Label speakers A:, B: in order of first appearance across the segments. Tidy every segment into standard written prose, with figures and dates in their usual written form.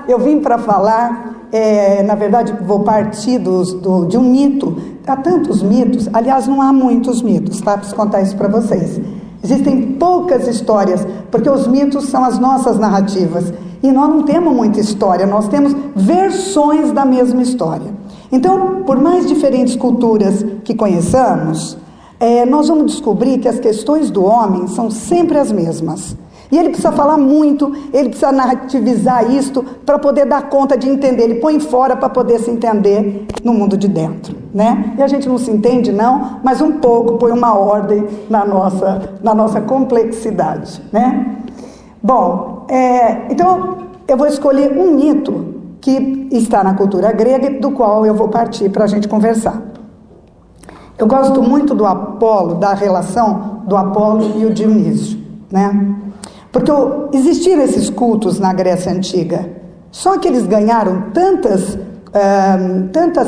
A: eu vim para falar, na verdade, vou partir de um mito. Há tantos mitos, aliás, não há muitos mitos, tá? Preciso contar isso para vocês. Existem poucas histórias, porque os mitos são as nossas narrativas. E nós não temos muita história, nós temos versões da mesma história. Então, por mais diferentes culturas que conheçamos, nós vamos descobrir que as questões do homem são sempre as mesmas. E ele precisa falar muito, ele precisa narrativizar isto para poder dar conta de entender. Ele põe fora para poder se entender no mundo de dentro, né? E a gente não se entende não, mas um pouco põe uma ordem na nossa complexidade, né? Bom, então eu vou escolher um mito que está na cultura grega, do qual eu vou partir para a gente conversar. Eu gosto muito do Apolo, da relação do Apolo e o Dionísio, né? Porque existiram esses cultos na Grécia Antiga, só que eles ganharam tantas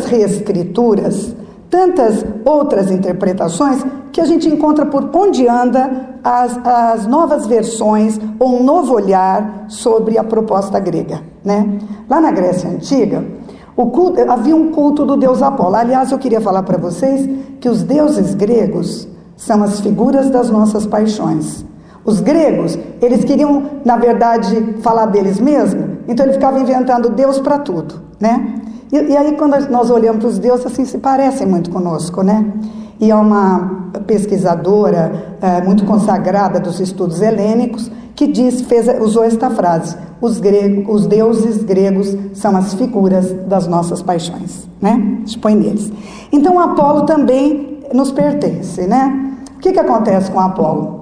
A: reescrituras, tantas outras interpretações, que a gente encontra por onde anda as novas versões ou um novo olhar sobre a proposta grega, né? Lá na Grécia Antiga, havia um culto do deus Apolo. Aliás, eu queria falar para vocês que os deuses gregos são as figuras das nossas paixões. Os gregos, eles queriam, na verdade, falar deles mesmos, então eles ficavam inventando Deus para tudo, né? E aí, quando nós olhamos para os deuses, assim, se parecem muito conosco, né? E é uma pesquisadora muito consagrada dos estudos helênicos que usou esta frase: os deuses gregos são as figuras das nossas paixões, né? A gente põe neles. Então, Apolo também nos pertence, né? O que acontece com Apolo?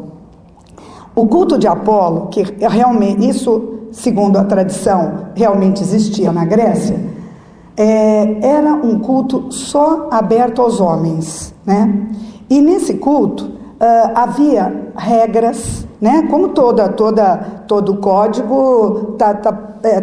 A: O culto de Apolo, que realmente, isso, segundo a tradição, realmente existia na Grécia, era um culto só aberto aos homens, né? E nesse culto havia regras, né? Como todo código está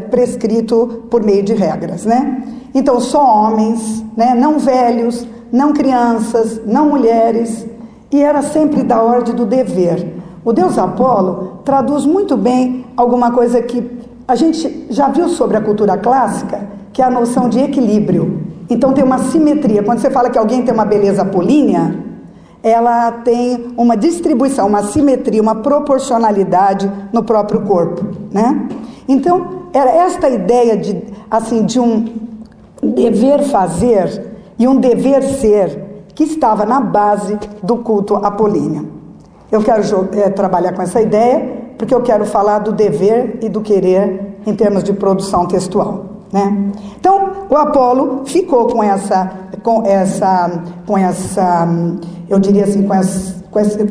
A: prescrito por meio de regras, né? Então, só homens, né? Não velhos, não crianças, não mulheres, e era sempre da ordem do dever. O deus Apolo traduz muito bem alguma coisa que a gente já viu sobre a cultura clássica, que é a noção de equilíbrio. Então tem uma simetria. Quando você fala que alguém tem uma beleza apolínea, ela tem uma distribuição, uma simetria, uma proporcionalidade no próprio corpo, né? Então, era esta ideia de um dever fazer e um dever ser que estava na base do culto apolíneo. Eu quero trabalhar com essa ideia, porque eu quero falar do dever e do querer em termos de produção textual, né? Então, o Apolo ficou com essa, eu diria assim, com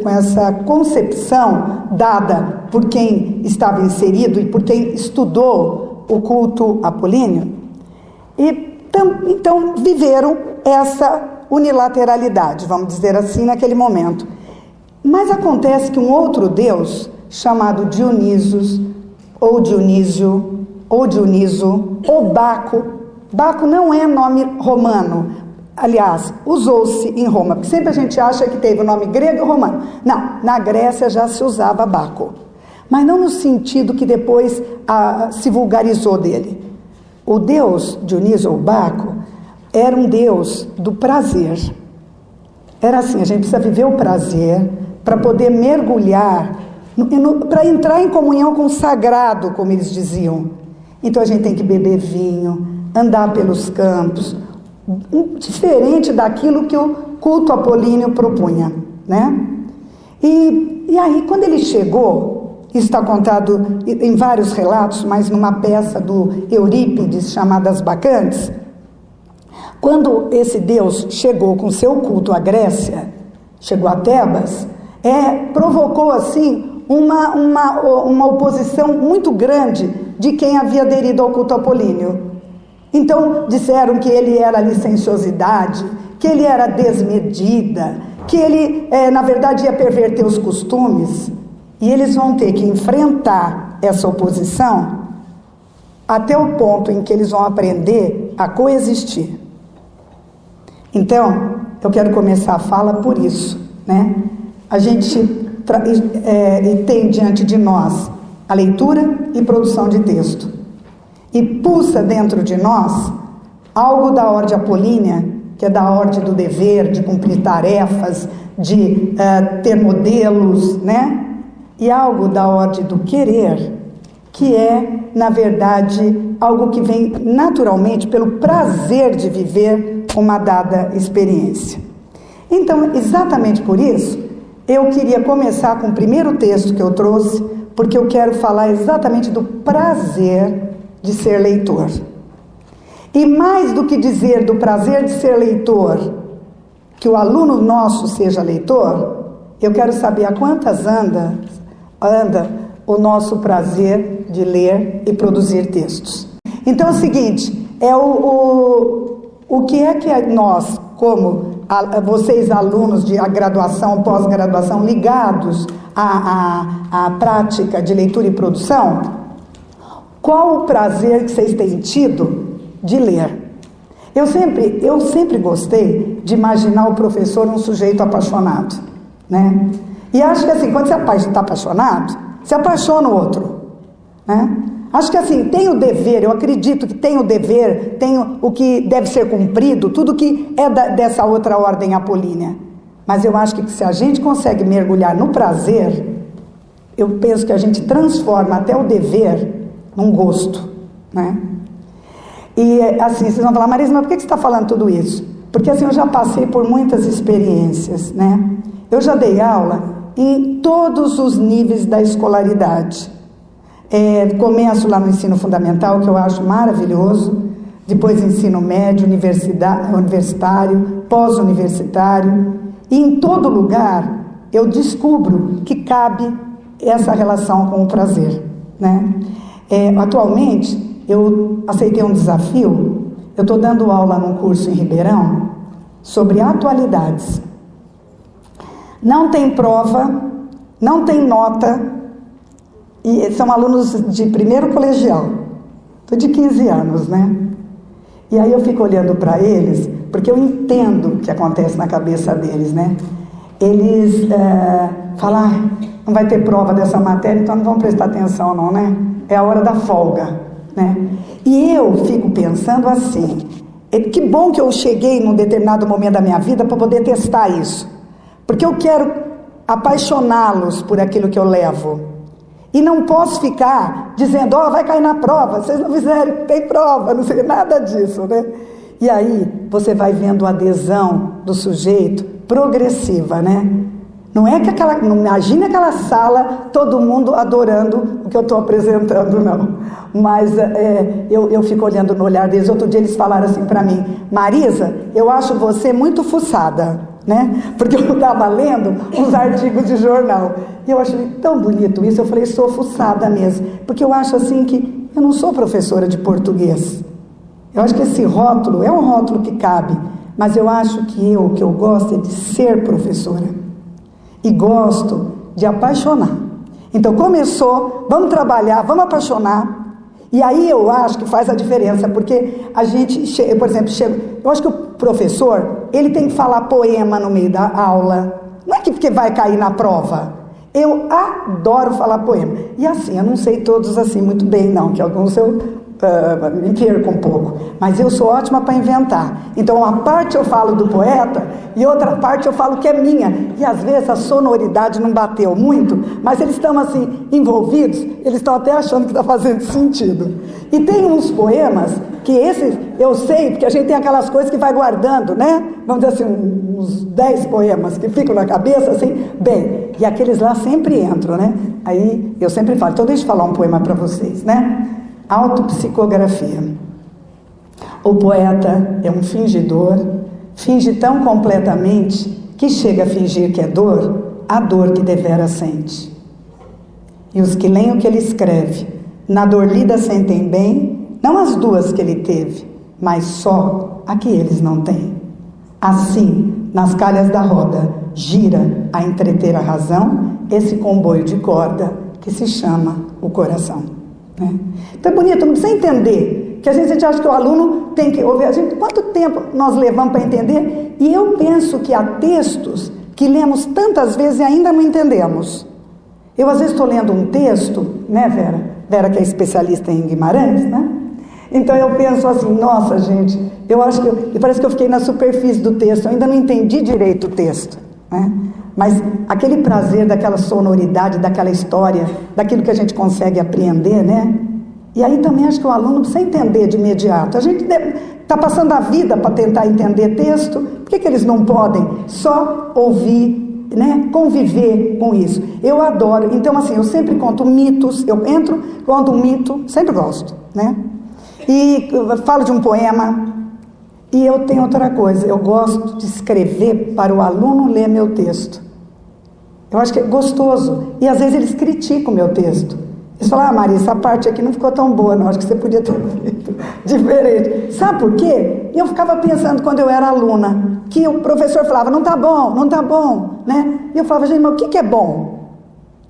A: essa concepção dada por quem estava inserido e por quem estudou o culto apolíneo, e então viveram essa unilateralidade, vamos dizer assim, naquele momento. Mas acontece que um outro deus, chamado Dioniso, ou Baco, Baco não é nome romano, aliás, usou-se em Roma, porque sempre a gente acha que teve o nome grego e romano. Não, na Grécia já se usava Baco, mas não no sentido que depois se vulgarizou dele. O deus Dioniso, ou Baco, era um deus do prazer. Era assim, a gente precisa viver o prazer para poder mergulhar, para entrar em comunhão com o sagrado, como eles diziam. Então a gente tem que beber vinho, andar pelos campos, diferente daquilo que o culto apolíneo propunha, né? E aí, quando ele chegou, isso está contado em vários relatos, mas numa peça do Eurípides chamada As Bacantes, quando esse deus chegou com seu culto à Grécia, chegou a Tebas, provocou assim uma oposição muito grande de quem havia aderido ao culto apolíneo. Então disseram que ele era licenciosidade, que ele era desmedida, que ele na verdade ia perverter os costumes, e eles vão ter que enfrentar essa oposição até o ponto em que eles vão aprender a coexistir. Então, eu quero começar a fala por isso, né? A gente tem diante de nós a leitura e produção de texto. e pulsa dentro de nós algo da ordem apolínea, que é da ordem do dever, de cumprir tarefas, de ter modelos, né? E algo da ordem do querer, que é, na verdade, algo que vem naturalmente pelo prazer de viver uma dada experiência. Então, exatamente por isso, eu queria começar com o primeiro texto que eu trouxe, porque eu quero falar exatamente do prazer de ser leitor. E mais do que dizer do prazer de ser leitor, que o aluno nosso seja leitor, eu quero saber a quantas anda o nosso prazer de ler e produzir textos. Então é o seguinte, o que é que nós, como vocês alunos de graduação, pós-graduação, ligados à prática de leitura e produção, qual o prazer que vocês têm tido de ler? Eu sempre gostei de imaginar o professor um sujeito apaixonado, né? E acho que assim, quando você está apaixonado, se apaixona o outro, né? Acho que assim, tem o dever, eu acredito que tem o dever, tem o que deve ser cumprido, tudo que é dessa outra ordem apolínea. Mas eu acho que se a gente consegue mergulhar no prazer, eu penso que a gente transforma até o dever num gosto, né? E assim, vocês vão falar, Marisa, mas por que você está falando tudo isso? Porque assim, eu já passei por muitas experiências, né? Eu já dei aula em todos os níveis da escolaridade. Começo lá no ensino fundamental, que eu acho maravilhoso, depois ensino médio, universitário, pós-universitário, e em todo lugar eu descubro que cabe essa relação com o prazer, né? Atualmente, eu aceitei um desafio, eu estou dando aula num curso em Ribeirão sobre atualidades. Não tem prova, não tem nota, e são alunos de primeiro colegial, de 15 anos, né? E aí eu fico olhando para eles, porque eu entendo o que acontece na cabeça deles, né? Eles falam, não vai ter prova dessa matéria, então não vão prestar atenção não, né? É a hora da folga, né? E eu fico pensando assim, que bom que eu cheguei num determinado momento da minha vida para poder testar isso. Porque eu quero apaixoná-los por aquilo que eu levo. E não posso ficar dizendo, vai cair na prova, vocês não fizeram, tem prova, não sei nada disso, né? E aí você vai vendo a adesão do sujeito progressiva, né? Não é que não imagine aquela sala, todo mundo adorando o que eu estou apresentando, não. Mas eu fico olhando no olhar deles. Outro dia eles falaram assim para mim, Marisa, eu acho você muito fuçada, né? Porque eu estava lendo uns artigos de jornal. E eu achei tão bonito isso. Eu falei, sou fuçada mesmo. Porque eu acho assim que eu não sou professora de português. Eu acho que esse rótulo é um rótulo que cabe. Mas eu acho que o que eu gosto é de ser professora. E gosto de apaixonar. Então começou, vamos trabalhar, vamos apaixonar. E aí eu acho que faz a diferença, porque a gente, por exemplo, eu acho que o professor, ele tem que falar poema no meio da aula. Não é que porque vai cair na prova. Eu adoro falar poema. E assim, eu não sei todos assim muito bem não, que alguns eu me perco um pouco. Mas eu sou ótima para inventar. Então uma parte eu falo do poeta e outra parte eu falo que é minha. E às vezes a sonoridade não bateu muito, mas eles estão assim envolvidos, eles estão até achando que está fazendo sentido. E tem uns poemas que esses eu sei, porque a gente tem aquelas coisas que vai guardando, né? Vamos dizer assim, uns 10 poemas que ficam na cabeça, assim, bem, e aqueles lá sempre entram, né? Aí eu sempre falo, então deixa eu falar um poema para vocês, né? Autopsicografia. O poeta é um fingidor, finge tão completamente que chega a fingir que é dor, a dor que devera sente. E os que leem o que ele escreve, na dor lida sentem bem, não as duas que ele teve, mas só a que eles não têm. Assim, nas calhas da roda, gira a entreter a razão esse comboio de corda que se chama o coração. Né? Então é bonito, não precisa entender, que às vezes a gente acha que o aluno tem que ouvir, quanto tempo nós levamos para entender? E eu penso que há textos que lemos tantas vezes e ainda não entendemos. Eu às vezes estou lendo um texto, né, Vera? Vera que é especialista em Guimarães, né? Então eu penso assim, nossa gente, eu acho que parece que eu fiquei na superfície do texto, eu ainda não entendi direito o texto, né? Mas aquele prazer daquela sonoridade, daquela história, daquilo que a gente consegue apreender, né? E aí também acho que o aluno precisa entender de imediato. A gente está passando a vida para tentar entender texto, por que eles não podem só ouvir, né? Conviver com isso? Eu adoro, então assim, eu sempre conto mitos, eu entro, conto um mito, sempre gosto, né? E falo de um poema, e eu tenho outra coisa, eu gosto de escrever para o aluno ler meu texto. Eu acho que é gostoso, e às vezes eles criticam o meu texto. Eles falam, Maria, essa parte aqui não ficou tão boa, não, acho que você podia ter feito diferente. Sabe por quê? Eu ficava pensando quando eu era aluna, que o professor falava, não tá bom, né? E eu falava, gente, mas o que é bom?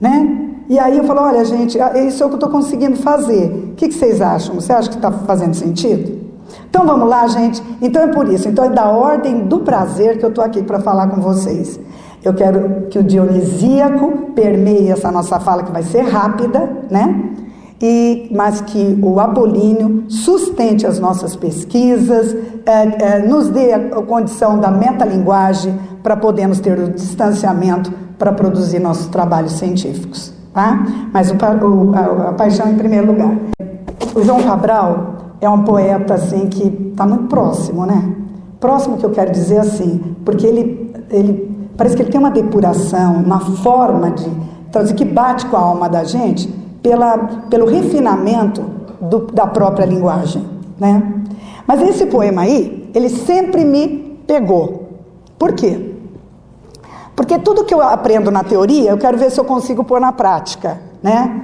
A: Né? E aí eu falo, olha gente, isso é o que eu estou conseguindo fazer. O que vocês acham? Você acha que está fazendo sentido? Então vamos lá, gente. Então é por isso. Então é da ordem do prazer que eu estou aqui para falar com vocês. Eu quero que o dionisíaco permeie essa nossa fala, que vai ser rápida, né? Mas que o apolíneo sustente as nossas pesquisas, nos dê a condição da metalinguagem para podermos ter o distanciamento para produzir nossos trabalhos científicos, tá? Mas a paixão em primeiro lugar. O João Cabral é um poeta assim que está muito próximo, né? Próximo que eu quero dizer assim, porque ele parece que ele tem uma depuração, uma forma de traduzir que bate com a alma da gente pelo refinamento da própria linguagem, né? Mas esse poema aí, ele sempre me pegou. Por quê? Porque tudo que eu aprendo na teoria, eu quero ver se eu consigo pôr na prática, né?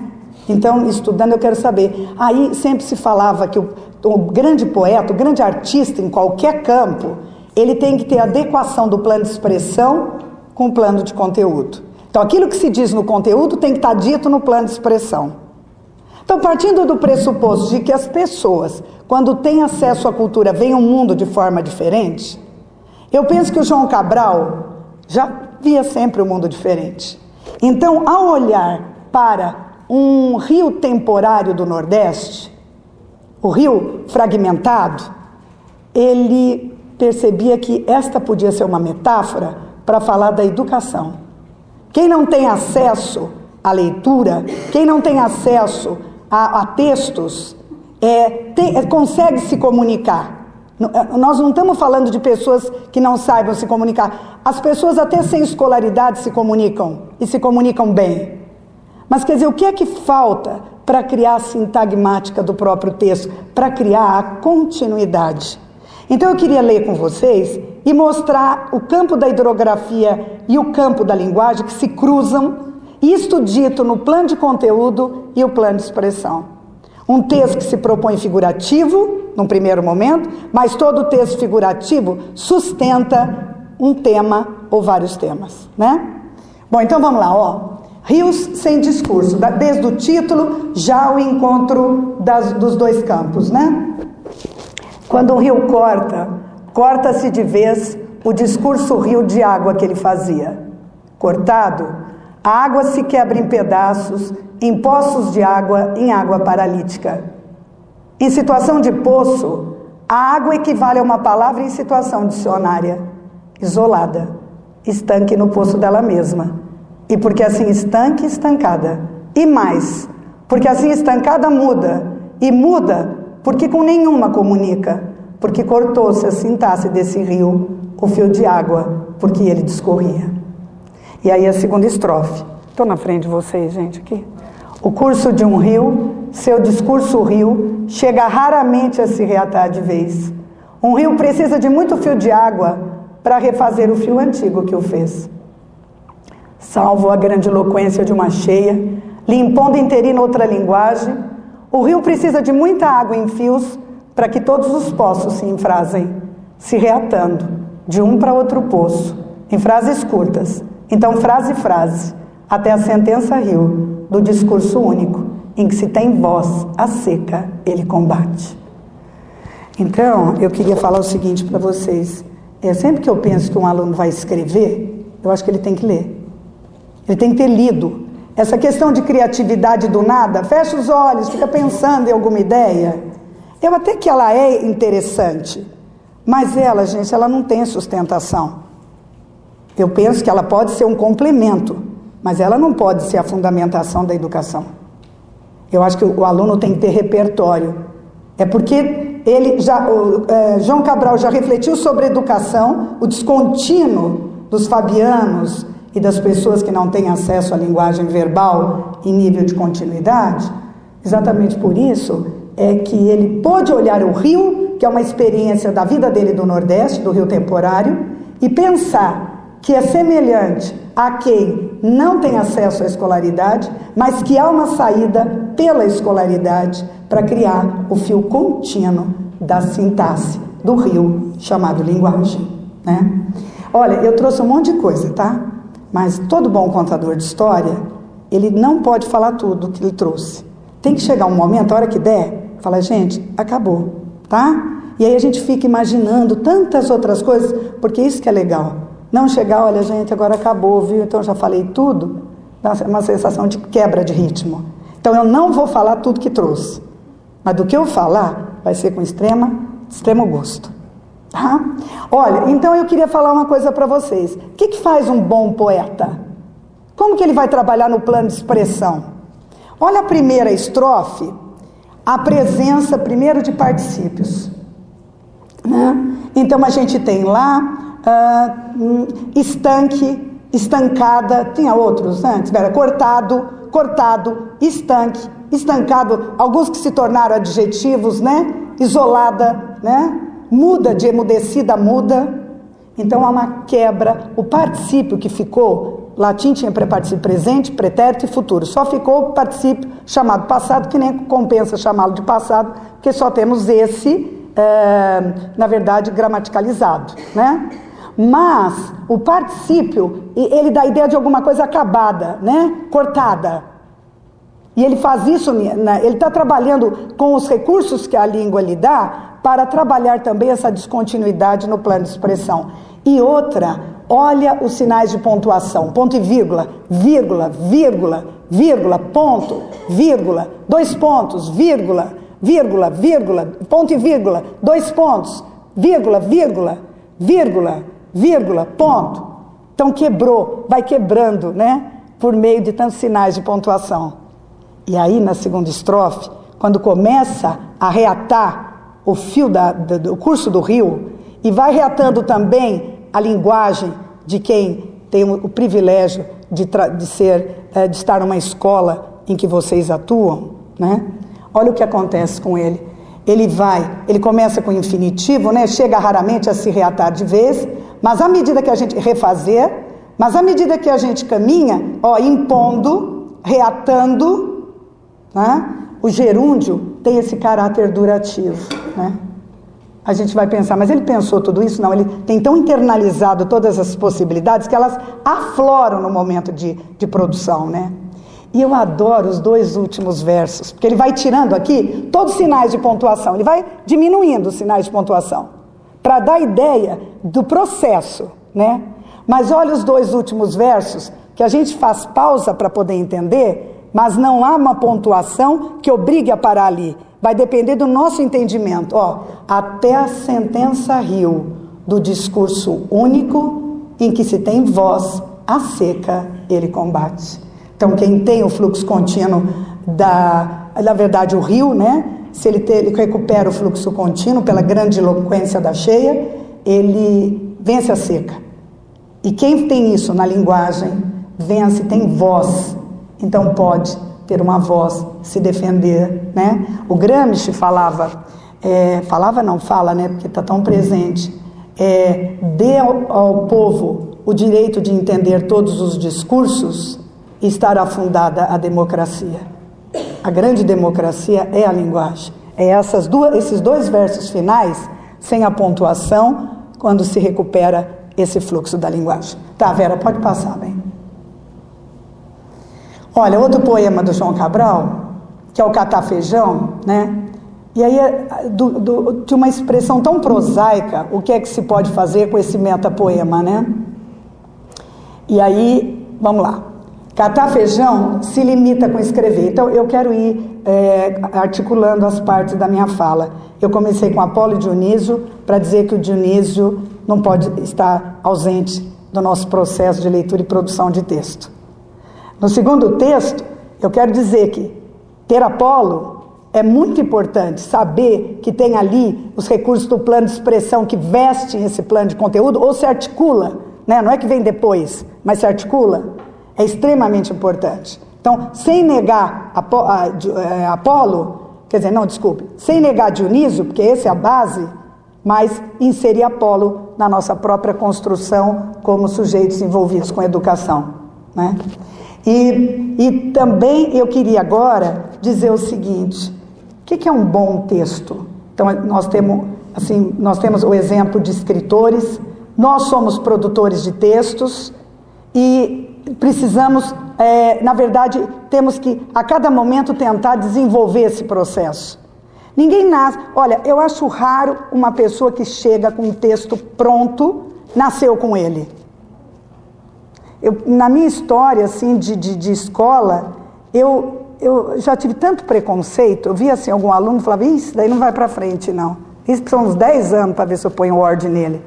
A: Então, estudando, eu quero saber. Aí sempre se falava que o grande poeta, o grande artista em qualquer campo, ele tem que ter adequação do plano de expressão com o plano de conteúdo. Então, aquilo que se diz no conteúdo tem que estar dito no plano de expressão. Então, partindo do pressuposto de que as pessoas, quando têm acesso à cultura, veem o mundo de forma diferente, eu penso que o João Cabral já via sempre o mundo diferente. Então, ao olhar para um rio temporário do Nordeste, o rio fragmentado, ele percebia que esta podia ser uma metáfora para falar da educação. Quem não tem acesso à leitura, quem não tem acesso a textos, consegue se comunicar. Nós não estamos falando de pessoas que não saibam se comunicar. As pessoas até sem escolaridade se comunicam, e se comunicam bem. Mas quer dizer, o que é que falta para criar a sintagmática do próprio texto, para criar a continuidade? Então eu queria ler com vocês e mostrar o campo da hidrografia e o campo da linguagem que se cruzam, isto dito no plano de conteúdo e o plano de expressão. Um texto que se propõe figurativo, num primeiro momento, mas todo texto figurativo sustenta um tema ou vários temas, né? Bom, então vamos lá, ó. Rios sem discurso, desde o título, já o encontro dos dois campos, né? Quando um rio corta-se de vez o discurso rio de água que ele fazia. Cortado, a água se quebra em pedaços, em poços de água, em água paralítica. Em situação de poço, a água equivale a uma palavra em situação dicionária, isolada, estanque no poço dela mesma. E porque assim estanque, estancada. E mais, porque assim estancada muda. E muda porque com nenhuma comunica. Porque cortou-se a sintaxe desse rio, o fio de água, porque ele discorria. E aí a segunda estrofe. Estou na frente de vocês, gente, aqui. O curso de um rio, seu discurso rio, chega raramente a se reatar de vez. Um rio precisa de muito fio de água para refazer o fio antigo que o fez. Salvo a grandiloquência de uma cheia, lhe impondo interina outra linguagem, o rio precisa de muita água em fios para que todos os poços se enfrasem, se reatando de um para outro poço, em frases curtas. Então, frase, até a sentença rio do discurso único, em que se tem voz, a seca, ele combate. Então, eu queria falar o seguinte para vocês. Sempre que eu penso que um aluno vai escrever, eu acho que ele tem que ler. Ele tem que ter lido. Essa questão de criatividade do nada, fecha os olhos, fica pensando em alguma ideia. Eu até que ela é interessante, mas ela, gente, ela não tem sustentação. Eu penso que ela pode ser um complemento, mas ela não pode ser a fundamentação da educação. Eu acho que o aluno tem que ter repertório. É porque João Cabral já refletiu sobre educação, o descontínuo dos fabianos e das pessoas que não têm acesso à linguagem verbal em nível de continuidade. Exatamente por isso é que ele pôde olhar o rio, que é uma experiência da vida dele do Nordeste, do rio temporário, e pensar que é semelhante a quem não tem acesso à escolaridade, mas que há uma saída pela escolaridade para criar o fio contínuo da sintaxe do rio chamado linguagem, né? Olha, eu trouxe um monte de coisa, tá? Mas todo bom contador de história, ele não pode falar tudo que ele trouxe. Tem que chegar um momento, a hora que der, falar, gente, acabou, tá? E aí a gente fica imaginando tantas outras coisas, porque isso que é legal. Não chegar, olha, gente, agora acabou, viu? Então já falei tudo. Dá uma sensação de quebra de ritmo. Então eu não vou falar tudo que trouxe. Mas do que eu falar, vai ser com extremo gosto. Tá? Olha, então eu queria falar uma coisa para vocês. O que faz um bom poeta? Como que ele vai trabalhar no plano de expressão? Olha a primeira estrofe, a presença primeiro de particípios, né? Então a gente tem lá estanque, estancada, tinha outros antes, cortado, estanque, estancado, alguns que se tornaram adjetivos, né? Isolada, né? Muda, de emudecida, muda. Então há uma quebra. O particípio que ficou, latim tinha preparticípio presente, pretérito e futuro. Só ficou o particípio chamado passado, que nem compensa chamá-lo de passado, porque só temos esse, na verdade, gramaticalizado, né? Mas o particípio, ele dá a ideia de alguma coisa acabada, né? Cortada. E ele faz isso, ele está trabalhando com os recursos que a língua lhe dá para trabalhar também essa descontinuidade no plano de expressão. E outra, olha os sinais de pontuação, ponto e vírgula, vírgula, vírgula, vírgula, ponto, vírgula, 2 pontos, vírgula, vírgula, vírgula, ponto e vírgula, 2 pontos, vírgula, vírgula, vírgula, vírgula, ponto. Então quebrou, vai quebrando, né? Por meio de tantos sinais de pontuação. E aí na segunda estrofe, quando começa a reatar o fio do curso do rio, e vai reatando também a linguagem de quem tem o privilégio de estar numa escola em que vocês atuam, né? Olha o que acontece com ele. Ele começa com infinitivo, né? Chega raramente a se reatar de vez, mas à medida que a gente mas à medida que a gente caminha, impondo, reatando, né? O gerúndio tem esse caráter durativo, né? A gente vai pensar, mas ele pensou tudo isso? Não, ele tem tão internalizado todas as possibilidades que elas afloram no momento de produção, né? E eu adoro os 2 últimos versos, porque ele vai tirando aqui todos os sinais de pontuação, ele vai diminuindo os sinais de pontuação, para dar ideia do processo, né? Mas olha os 2 últimos versos, que a gente faz pausa para poder entender, mas não há uma pontuação que obrigue a parar ali. Vai depender do nosso entendimento. Até a sentença rio do discurso único em que se tem voz, a seca ele combate. Então quem tem o fluxo contínuo na verdade o rio, né? Se ele recupera o fluxo contínuo pela grande eloquência da cheia, ele vence a seca. E quem tem isso na linguagem, vence, tem voz. Então pode ter uma voz, se defender, né? O Gramsci fala, né? Porque está tão presente. Dê ao povo o direito de entender todos os discursos e estará fundada a democracia. A grande democracia é a linguagem. Esses 2 versos finais, sem a pontuação, quando se recupera esse fluxo da linguagem. Tá, Vera, pode passar, bem. Olha, outro poema do João Cabral, que é o Catar Feijão, né? E aí, de uma expressão tão prosaica, o que é que se pode fazer com esse metapoema, né? E aí, vamos lá. Catar feijão se limita com escrever. Então, eu quero ir articulando as partes da minha fala. Eu comecei com Apolo e Dionísio, para dizer que o Dionísio não pode estar ausente do nosso processo de leitura e produção de texto. No segundo texto, eu quero dizer que ter Apolo é muito importante, saber que tem ali os recursos do plano de expressão que vestem esse plano de conteúdo, ou se articula, né? Não é que vem depois, mas se articula, é extremamente importante. Então, sem negar Apolo, quer dizer, não, desculpe, sem negar Dionísio, porque essa é a base, mas inserir Apolo na nossa própria construção como sujeitos envolvidos com educação, né? E também eu queria agora dizer o seguinte: o que é um bom texto? Então, nós temos o exemplo de escritores, nós somos produtores de textos e precisamos, na verdade, temos que a cada momento tentar desenvolver esse processo. Ninguém nasce... Olha, eu acho raro uma pessoa que chega com um texto pronto, nasceu com ele. Na minha história, assim, de escola, eu já tive tanto preconceito, eu via, assim, algum aluno e falava, isso daí não vai para frente, não. Isso são uns 10 anos para ver se eu ponho ordem nele.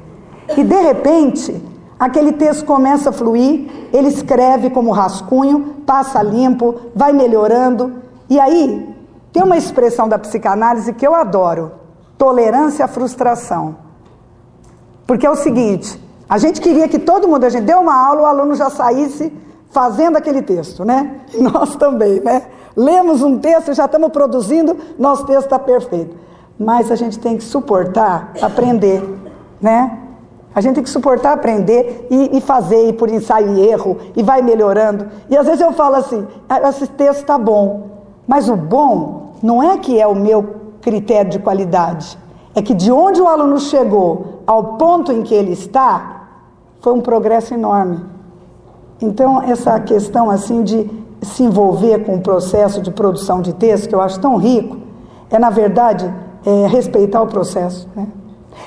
A: E, de repente, aquele texto começa a fluir, ele escreve como rascunho, passa limpo, vai melhorando. E aí, tem uma expressão da psicanálise que eu adoro, tolerância à frustração. Porque é o seguinte, a gente queria que todo mundo, a gente deu uma aula, o aluno já saísse fazendo aquele texto, né? Nós também, né? Lemos um texto, já estamos produzindo, nosso texto está perfeito. Mas a gente tem que suportar aprender, né? A gente tem que suportar aprender e fazer, e por ensaio e erro, e vai melhorando. E às vezes eu falo assim, esse texto está bom, mas o bom não é que é o meu critério de qualidade, é que de onde o aluno chegou ao ponto em que ele está, foi um progresso enorme. Então, essa questão assim de se envolver com o processo de produção de texto, que eu acho tão rico, na verdade, respeitar o processo, né?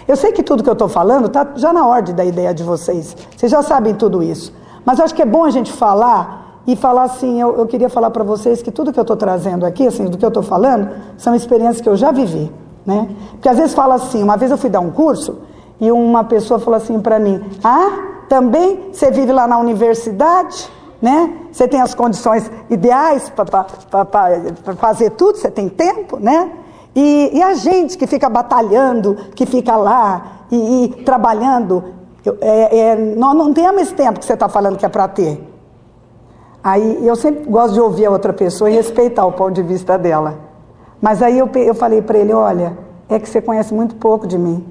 A: Eu sei que tudo que eu estou falando está já na ordem da ideia de vocês, vocês já sabem tudo isso, mas acho que é bom a gente falar e falar assim, eu queria falar para vocês que tudo que eu estou trazendo aqui, assim, do que eu estou falando, são experiências que eu já vivi, né? Porque às vezes fala assim, uma vez eu fui dar um curso e uma pessoa falou assim para mim, também você vive lá na universidade, né? Você tem as condições ideais para fazer tudo, você tem tempo, né? E a gente que fica batalhando, que fica lá e trabalhando, nós não temos esse tempo que você está falando que é para ter. Aí eu sempre gosto de ouvir a outra pessoa e respeitar o ponto de vista dela. Mas aí eu falei para ele, olha, é que você conhece muito pouco de mim.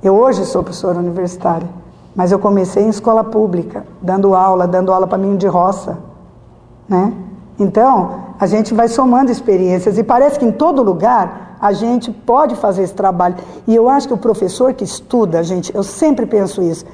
A: Eu hoje sou professora universitária, mas eu comecei em escola pública, dando aula para menino de roça, né? Então, a gente vai somando experiências e parece que em todo lugar a gente pode fazer esse trabalho. E eu acho que o professor que estuda, gente, eu sempre penso isso,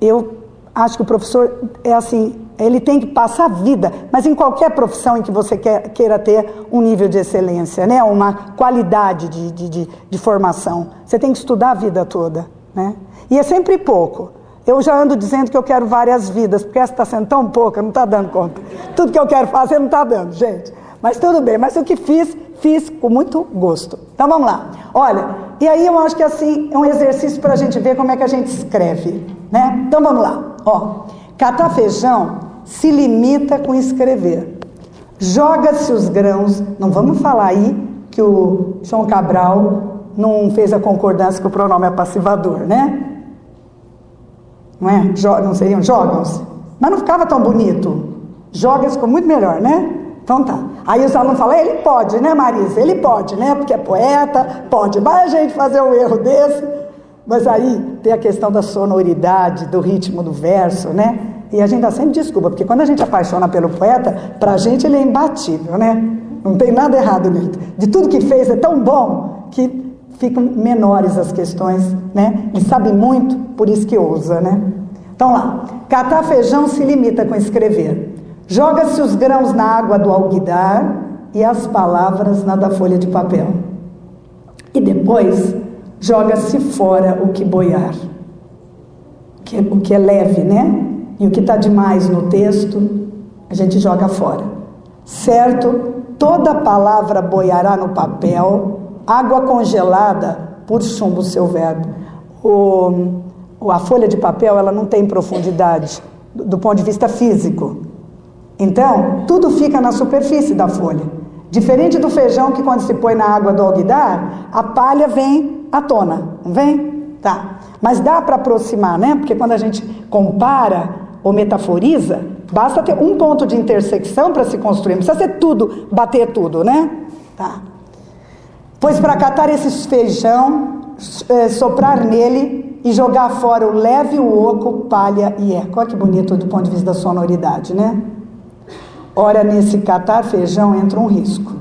A: eu acho que o professor é assim, ele tem que passar a vida, mas em qualquer profissão em que você queira ter um nível de excelência, né? Uma qualidade de formação, você tem que estudar a vida toda, né? E é sempre pouco. Eu já ando dizendo que eu quero várias vidas, porque essa está sendo tão pouca, não está dando conta. Tudo que eu quero fazer não está dando, gente. Mas tudo bem, mas o que fiz com muito gosto. Então vamos lá. Olha, e aí eu acho que assim é um exercício para a gente ver como é que a gente escreve, né? Então vamos lá. Catar feijão se limita com escrever. Joga-se os grãos, não vamos falar aí que o João Cabral não fez a concordância que o pronome é passivador, né? Não é? Não seriam jogam-se? Mas não ficava tão bonito. Joga-se ficou muito melhor, né? Então tá. Aí os alunos falam, ele pode, né, Marisa? Ele pode, né? Porque é poeta, pode. Vai a gente fazer um erro desse. Mas aí tem a questão da sonoridade, do ritmo do verso, né? E a gente dá sempre desculpa, porque quando a gente apaixona pelo poeta, pra gente ele é imbatível, né? Não tem nada errado nele. De tudo que fez é tão bom que ficam menores as questões, né? Ele sabe muito, por isso que ousa, né? Então lá, catar feijão se limita com escrever. Joga-se os grãos na água do alguidar e as palavras na da folha de papel. E depois, joga-se fora o que boiar. O que é leve, né? E o que está demais no texto, a gente joga fora. Certo? Toda palavra boiará no papel, água congelada por chumbo seu verbo. A folha de papel, ela não tem profundidade do ponto de vista físico. Então, tudo fica na superfície da folha. Diferente do feijão, que quando se põe na água do alguidar, a palha vem à tona, não vem? Tá. Mas dá para aproximar, né? Porque quando a gente compara ou metaforiza, basta ter um ponto de intersecção para se construir. Não precisa ser tudo, bater tudo, né? Tá. Pois para catar esse feijão, soprar nele e jogar fora o leve, o oco, palha e eco. Olha que bonito do ponto de vista da sonoridade, né? Ora, nesse catar feijão entra um risco.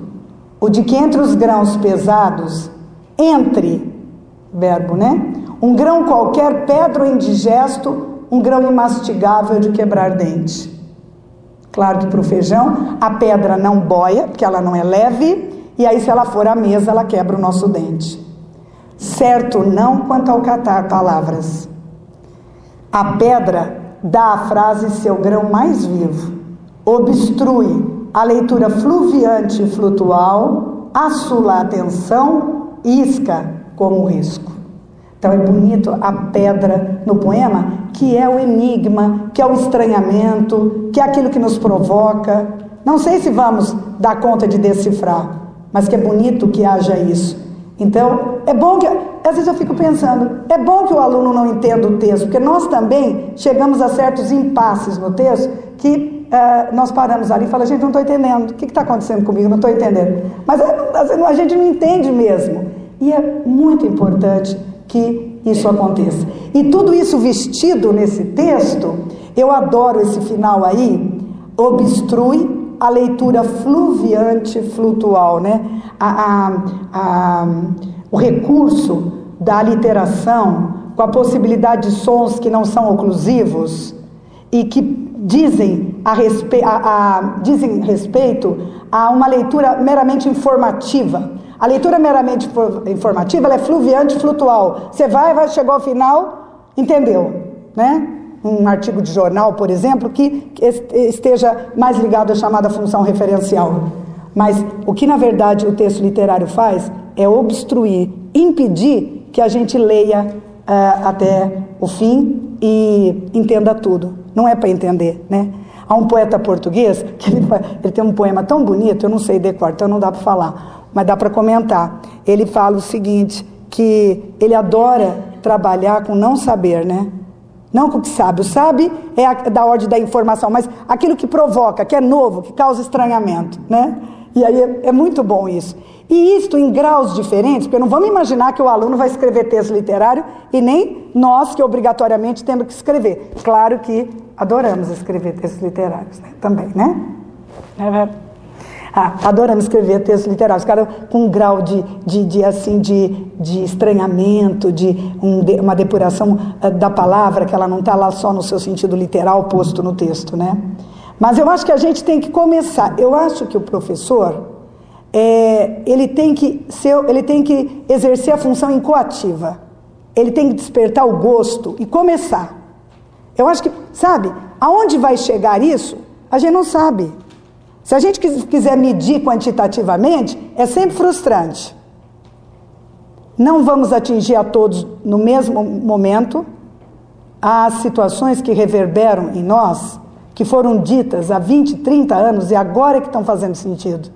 A: O de que entre os grãos pesados, entre, verbo, né? Um grão qualquer, pedra ou indigesto, um grão imastigável de quebrar dente. Claro que para o feijão, a pedra não boia, porque ela não é leve, e aí se ela for à mesa, ela quebra o nosso dente. Certo não quanto ao catar palavras. A pedra dá à frase seu grão mais vivo. Obstrui a leitura fluviante e flutual, assula a atenção, isca como risco. Então é bonito a pedra no poema, que é o enigma, que é o estranhamento, que é aquilo que nos provoca. Não sei se vamos dar conta de decifrar, mas que é bonito que haja isso. Então, é bom que, às vezes eu fico pensando, é bom que o aluno não entenda o texto, porque nós também chegamos a certos impasses no texto que nós paramos ali e falamos, gente, não estou entendendo, o que está acontecendo comigo? Não estou entendendo. Mas a gente não entende mesmo. E é muito importante que isso aconteça. E tudo isso vestido nesse texto, eu adoro esse final aí, obstrui a leitura fluviante, flutual, né? O recurso da literação, com a possibilidade de sons que não são oclusivos e que dizem respeito a uma leitura meramente informativa. A leitura meramente informativa, ela é fluviante e flutual. Você chegou ao final, entendeu, né? Um artigo de jornal, por exemplo, que esteja mais ligado à chamada função referencial. Mas o que, na verdade, o texto literário faz é obstruir, impedir que a gente leia até o fim e entenda tudo. Não é para entender, né? Há um poeta português, que ele tem um poema tão bonito, eu não sei decor, então não dá para falar, mas dá para comentar. Ele fala o seguinte, que ele adora trabalhar com não saber, né? Não com o que sabe. O sabe é da ordem da informação, mas aquilo que provoca, que é novo, que causa estranhamento, né? E aí é muito bom isso. E isto em graus diferentes, porque não vamos imaginar que o aluno vai escrever texto literário e nem nós que obrigatoriamente temos que escrever. Claro que adoramos escrever textos literários, né? Também, né? Adoramos escrever textos literários, cara, com um grau de estranhamento, uma depuração da palavra, que ela não está lá só no seu sentido literal posto no texto, né? Mas eu acho que a gente tem que começar. Eu acho que o professor, ele tem que exercer a função incoativa. Ele tem que despertar o gosto e começar. Eu acho que, sabe, aonde vai chegar isso, a gente não sabe. Se a gente quiser medir quantitativamente, é sempre frustrante. Não vamos atingir a todos no mesmo momento. Há situações que reverberam em nós, que foram ditas há 20, 30 anos e agora é que estão fazendo sentido.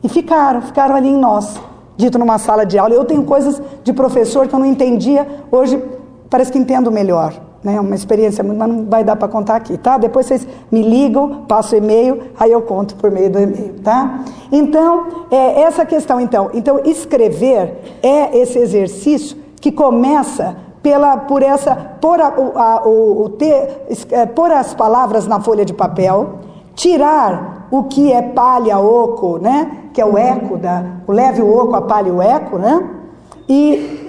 A: E ficaram ali em nós, dito numa sala de aula. Eu tenho coisas de professor que eu não entendia, hoje parece que entendo melhor. Né? Uma experiência, mas não vai dar para contar aqui, tá? Depois vocês me ligam, passo o e-mail, aí eu conto por meio do e-mail, tá? Então, essa questão, então, escrever é esse exercício que começa pôr as palavras na folha de papel, tirar o que é palha, oco, né? Que é o eco, o leve, o oco, a palha e o eco, né? E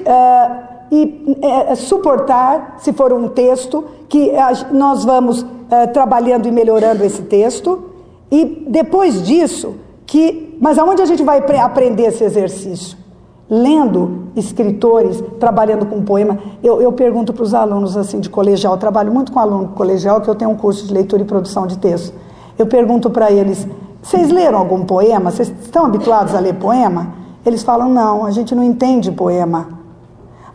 A: suportar, se for um texto, que nós vamos trabalhando e melhorando esse texto, e depois disso, mas aonde a gente vai aprender esse exercício? Lendo escritores, trabalhando com poema. Eu pergunto para os alunos assim, de colegial, eu trabalho muito com aluno colegial, que eu tenho um curso de leitura e produção de texto. eu pergunto para eles, vocês leram algum poema? Vocês estão habituados a ler poema? Eles falam, não, a gente não entende poema.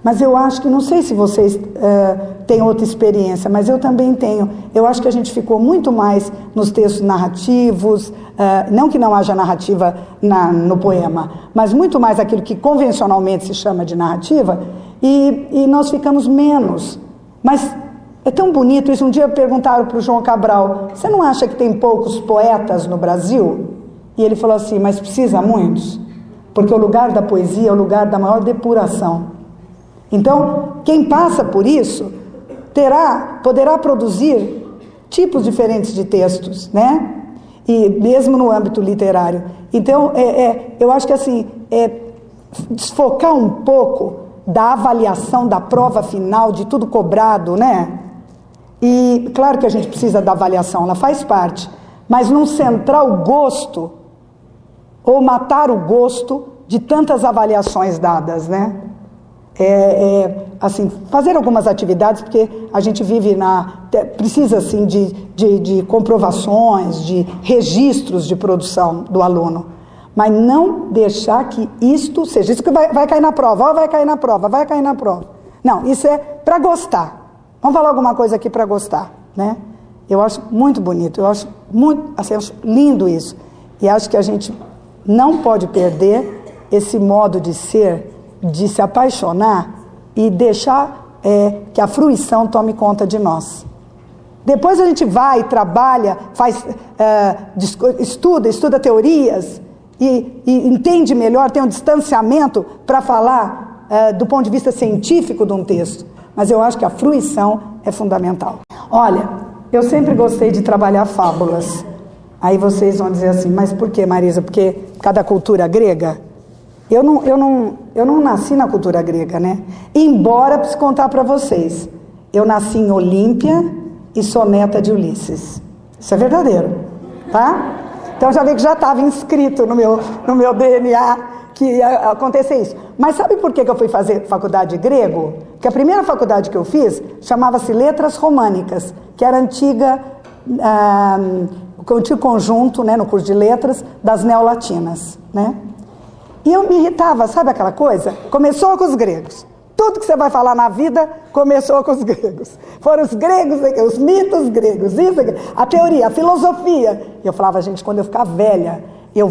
A: Mas eu acho que, não sei se vocês têm outra experiência, mas eu também tenho. Eu acho que a gente ficou muito mais nos textos narrativos, não que não haja narrativa no poema, mas muito mais aquilo que convencionalmente se chama de narrativa, e nós ficamos menos. Mas é tão bonito isso. Um dia perguntaram para o João Cabral, você não acha que tem poucos poetas no Brasil? E ele falou assim, mas precisa muitos, porque o lugar da poesia é o lugar da maior depuração. Então, quem passa por isso poderá produzir tipos diferentes de textos, né? E mesmo no âmbito literário. Então, eu acho que assim, desfocar um pouco da avaliação da prova final, de tudo cobrado, né? E claro que a gente precisa da avaliação, ela faz parte, mas não centrar o gosto ou matar o gosto de tantas avaliações dadas, né? Assim, fazer algumas atividades, porque a gente vive precisa assim de comprovações, de registros de produção do aluno, mas não deixar que isto seja, isso que vai cair na prova, vai cair na prova, vai cair na prova. Não, isso é para gostar. Vamos falar alguma coisa aqui para gostar, né? Eu acho muito bonito, eu acho muito, assim, eu acho lindo isso, e acho que a gente não pode perder esse modo de ser, de se apaixonar e deixar que a fruição tome conta de nós. Depois a gente vai, trabalha, estuda teorias e entende melhor, tem um distanciamento para falar do ponto de vista científico de um texto. Mas eu acho que a fruição é fundamental. Olha, eu sempre gostei de trabalhar fábulas. Aí vocês vão dizer assim, mas por que, Marisa? Porque cada cultura grega? Eu não nasci na cultura grega, né? Embora, preciso contar para vocês, eu nasci em Olímpia e sou neta de Ulisses. Isso é verdadeiro, tá? Então já vi que já estava inscrito no meu DNA que ia acontecer isso. Mas sabe por que eu fui fazer faculdade de grego? Porque a primeira faculdade que eu fiz chamava-se Letras Românicas, que era o antigo conjunto, né, no curso de letras, das neolatinas, né? E eu me irritava, sabe aquela coisa? Começou com os gregos. Tudo que você vai falar na vida começou com os gregos. Foram os gregos, os mitos gregos, isso, a teoria, a filosofia. E eu falava, gente, quando eu ficar velha,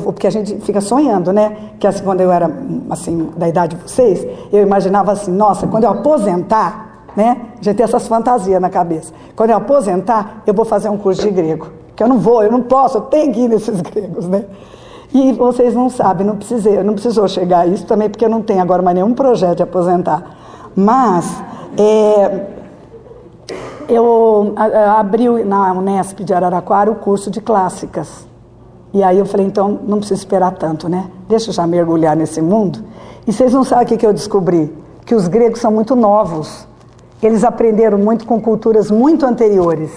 A: porque a gente fica sonhando, né? Que assim, quando eu era, assim, da idade de vocês, eu imaginava assim, nossa, quando eu aposentar, né? Já tem essas fantasias na cabeça. Quando eu aposentar, eu vou fazer um curso de grego. Que eu não posso, eu tenho que ir nesses gregos, né? E vocês não sabem, não precisou chegar a isso também, porque eu não tenho agora mais nenhum projeto de aposentar. Mas eu abri na Unesp de Araraquara o curso de clássicas. E aí eu falei, então não preciso esperar tanto, né? Deixa eu já mergulhar nesse mundo. E vocês não sabem o que eu descobri? Que os gregos são muito novos. Eles aprenderam muito com culturas muito anteriores,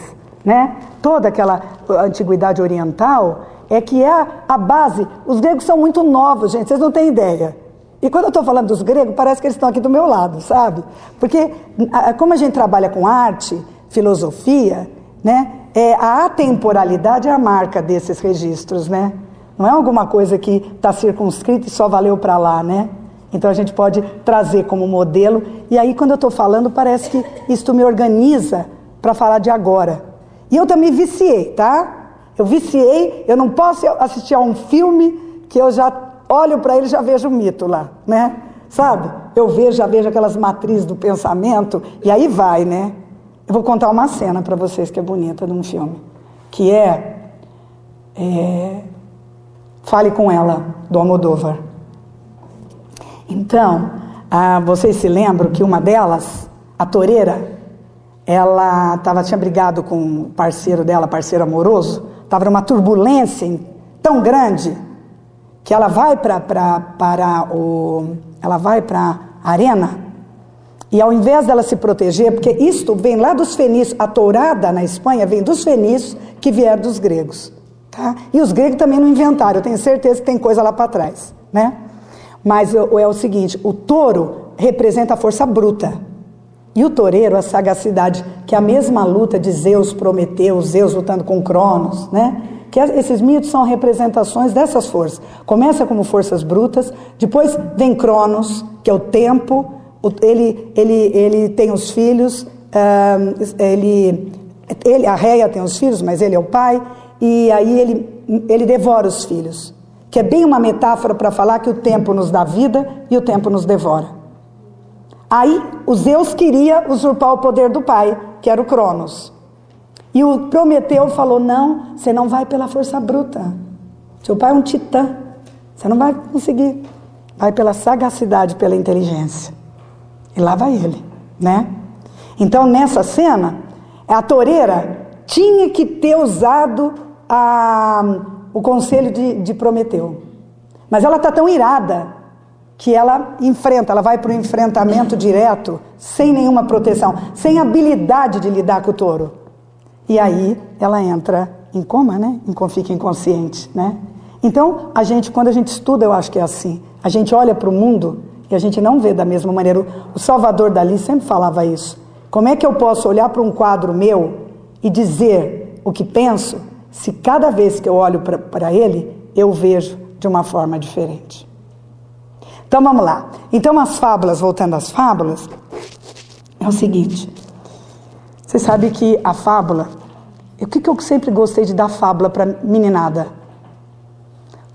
A: né? Toda aquela antiguidade oriental que é a base. Os gregos são muito novos, gente, vocês não têm ideia. E quando eu estou falando dos gregos, parece que eles estão aqui do meu lado, sabe? Porque como a gente trabalha com arte, filosofia, né? A atemporalidade é a marca desses registros, né? Não é alguma coisa que está circunscrita e só valeu para lá, né? Então a gente pode trazer como modelo, e aí quando eu estou falando, parece que isso me organiza para falar de agora. E eu também viciei, tá? Eu não posso assistir a um filme que eu já olho para ele e já vejo o mito lá, né? Sabe? Já vejo aquelas matrizes do pensamento, e aí vai, né? Eu vou contar uma cena para vocês que é bonita de um filme, que Fale com Ela, do Almodóvar. Então, vocês se lembram que uma delas, a toureira, ela tinha brigado com o parceiro dela, parceiro amoroso, estava numa turbulência tão grande que ela vai para a arena e ao invés dela se proteger, porque isto vem lá dos fenícios, a tourada na Espanha vem dos fenícios que vieram dos gregos, tá? E os gregos também não inventaram, eu tenho certeza que tem coisa lá para trás, né? Mas é o seguinte, o touro representa a força bruta e o toureiro a sagacidade, que é a mesma luta de Zeus, Prometeu, Zeus lutando com Cronos, né? Que esses mitos são representações dessas forças. Começa como forças brutas, depois vem Cronos, que é o tempo, ele tem os filhos, a Réia tem os filhos, mas ele é o pai, e aí ele devora os filhos, que é bem uma metáfora para falar que o tempo nos dá vida e o tempo nos devora. Aí o Zeus queria usurpar o poder do pai, que era o Cronos. E o Prometeu falou, não, você não vai pela força bruta. Seu pai é um titã, você não vai conseguir. Vai pela sagacidade, pela inteligência. E lá vai ele, né? Então nessa cena, a toureira tinha que ter usado o conselho de Prometeu. Mas ela está tão irada que ela vai para o enfrentamento direto, sem nenhuma proteção, sem habilidade de lidar com o touro. E aí ela entra em coma, né? Fica inconsciente, né? Então, quando a gente estuda, eu acho que é assim. A gente olha para o mundo e a gente não vê da mesma maneira. O Salvador Dalí sempre falava isso. Como é que eu posso olhar para um quadro meu e dizer o que penso, se cada vez que eu olho para ele, eu vejo de uma forma diferente? Então vamos lá. Então as fábulas, voltando às fábulas, é o seguinte. Você sabe que a fábula, o que eu sempre gostei de dar fábula para meninada?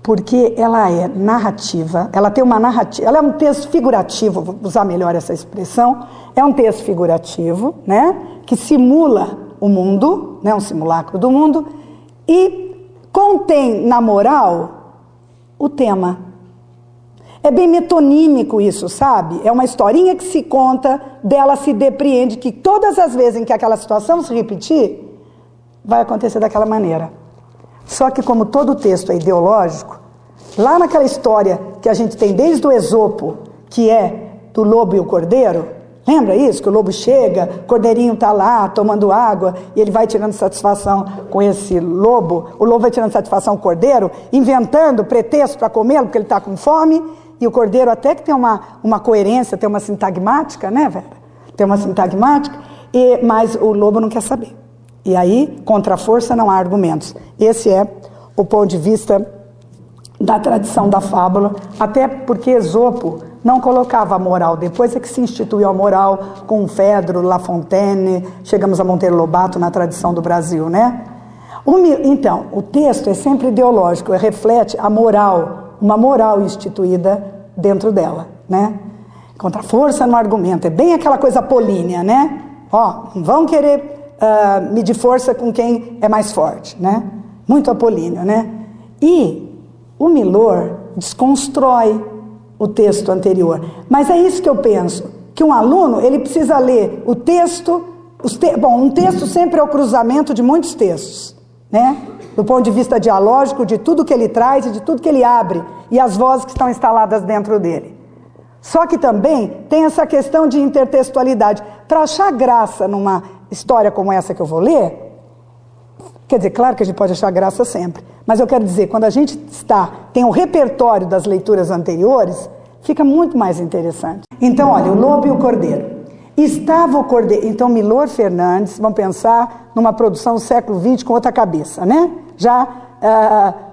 A: Porque ela é narrativa, ela tem uma narrativa, ela é um texto figurativo, vou usar melhor essa expressão, é um texto figurativo, né? Que simula o mundo, né? Um simulacro do mundo, e contém na moral o tema. É bem metonímico isso, sabe? É uma historinha que se conta, dela se depreende que todas as vezes em que aquela situação se repetir, vai acontecer daquela maneira. Só que como todo texto é ideológico, lá naquela história que a gente tem desde o Esopo, que é do lobo e o cordeiro, lembra isso? Que o lobo chega, o cordeirinho está lá tomando água, e ele vai tirando satisfação com esse lobo, o lobo vai tirando satisfação com o cordeiro, inventando pretexto para comê-lo, porque ele está com fome, e o cordeiro até que tem uma coerência, tem uma sintagmática, né, Vera? Tem uma sintagmática, mas o lobo não quer saber. E aí, contra a força, não há argumentos. Esse é o ponto de vista da tradição da fábula, até porque Esopo não colocava a moral. Depois é que se instituiu a moral com Fedro, La Fontaine, chegamos a Monteiro Lobato na tradição do Brasil, né? Então, o texto é sempre ideológico, reflete a moral, uma moral instituída dentro dela, né? Contra a força no argumento, é bem aquela coisa apolínea, né? Não vão querer medir força com quem é mais forte, né? Muito apolíneo, né? E o Milor desconstrói o texto anterior. Mas é isso que eu penso, que um aluno, ele precisa ler o texto, um texto sempre é o cruzamento de muitos textos, né? Do ponto de vista dialógico, de tudo que ele traz e de tudo que ele abre, e as vozes que estão instaladas dentro dele. Só que também tem essa questão de intertextualidade. Para achar graça numa história como essa que eu vou ler, quer dizer, claro que a gente pode achar graça sempre, mas eu quero dizer, quando a gente tem o repertório das leituras anteriores, fica muito mais interessante. Então, olha, o lobo e o cordeiro. Estava o cordeiro, então Milor Fernandes, vamos pensar numa produção do século XX com outra cabeça, né? Já,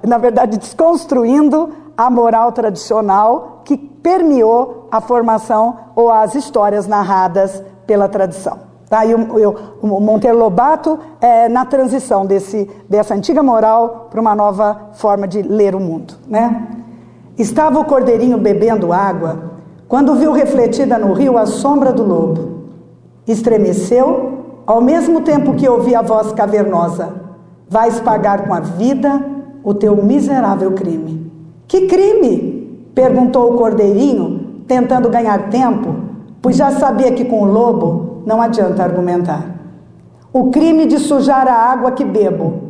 A: na verdade, desconstruindo a moral tradicional que permeou a formação ou as histórias narradas pela tradição. Tá? E o Monteiro Lobato na transição dessa antiga moral para uma nova forma de ler o mundo, né? Estava o cordeirinho bebendo água quando viu refletida no rio a sombra do lobo. Estremeceu ao mesmo tempo que ouvia a voz cavernosa: vais pagar com a vida o teu miserável crime. Que crime? Perguntou o cordeirinho, tentando ganhar tempo, pois já sabia que com o lobo não adianta argumentar. O crime de sujar a água que bebo.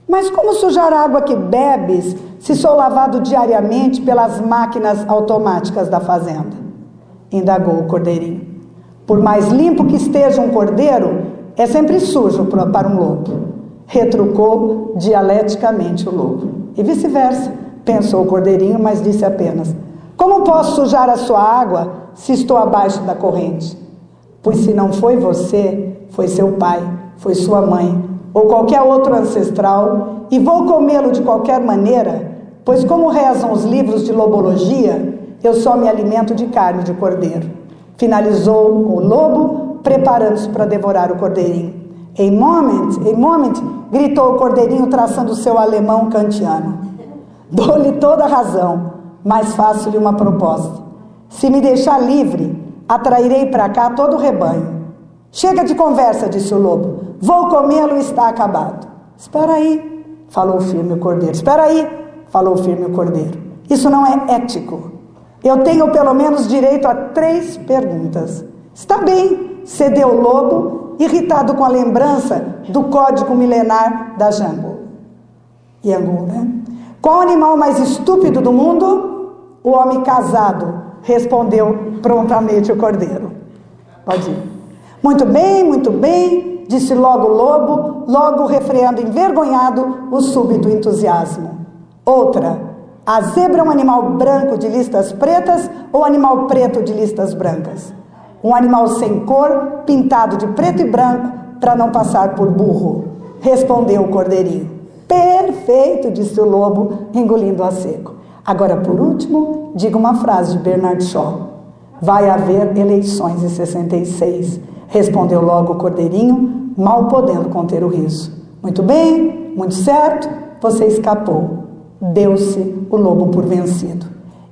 A: Mas como sujar a água que bebes, se sou lavado diariamente pelas máquinas automáticas da fazenda? Indagou o cordeirinho. Por mais limpo que esteja um cordeiro, é sempre sujo para um lobo. Retrucou dialeticamente o lobo. E vice-versa, pensou o cordeirinho, mas disse apenas: como posso sujar a sua água se estou abaixo da corrente? Pois se não foi você, foi seu pai, foi sua mãe, ou qualquer outro ancestral, e vou comê-lo de qualquer maneira, pois como rezam os livros de lobologia, eu só me alimento de carne de cordeiro. Finalizou o lobo, preparando-se para devorar o cordeirinho. A moment, gritou o cordeirinho, traçando o seu alemão kantiano. Dou-lhe toda a razão, mas faço-lhe uma proposta. Se me deixar livre, atrairei para cá todo o rebanho. Chega de conversa, disse o lobo. Vou comê-lo e está acabado. Espera aí, falou firme o cordeiro. Espera aí, falou firme o cordeiro. Isso não é ético. Eu tenho pelo menos direito a 3 perguntas. Está bem, cedeu o lobo, irritado com a lembrança do código milenar da Jango. Yangu, né? Qual o animal mais estúpido do mundo? O homem casado, respondeu prontamente o cordeiro. Pode ir. Muito bem, disse logo o lobo, logo refreando envergonhado o súbito entusiasmo. Outra, a zebra é um animal branco de listas pretas ou animal preto de listas brancas? Um animal sem cor, pintado de preto e branco, para não passar por burro, respondeu o cordeirinho. Perfeito, disse o lobo, engolindo a seco. Agora, por último, diga uma frase de Bernard Shaw. Vai haver eleições em 66, respondeu logo o cordeirinho, mal podendo conter o riso. Muito bem, muito certo, você escapou. Deu-se o lobo por vencido.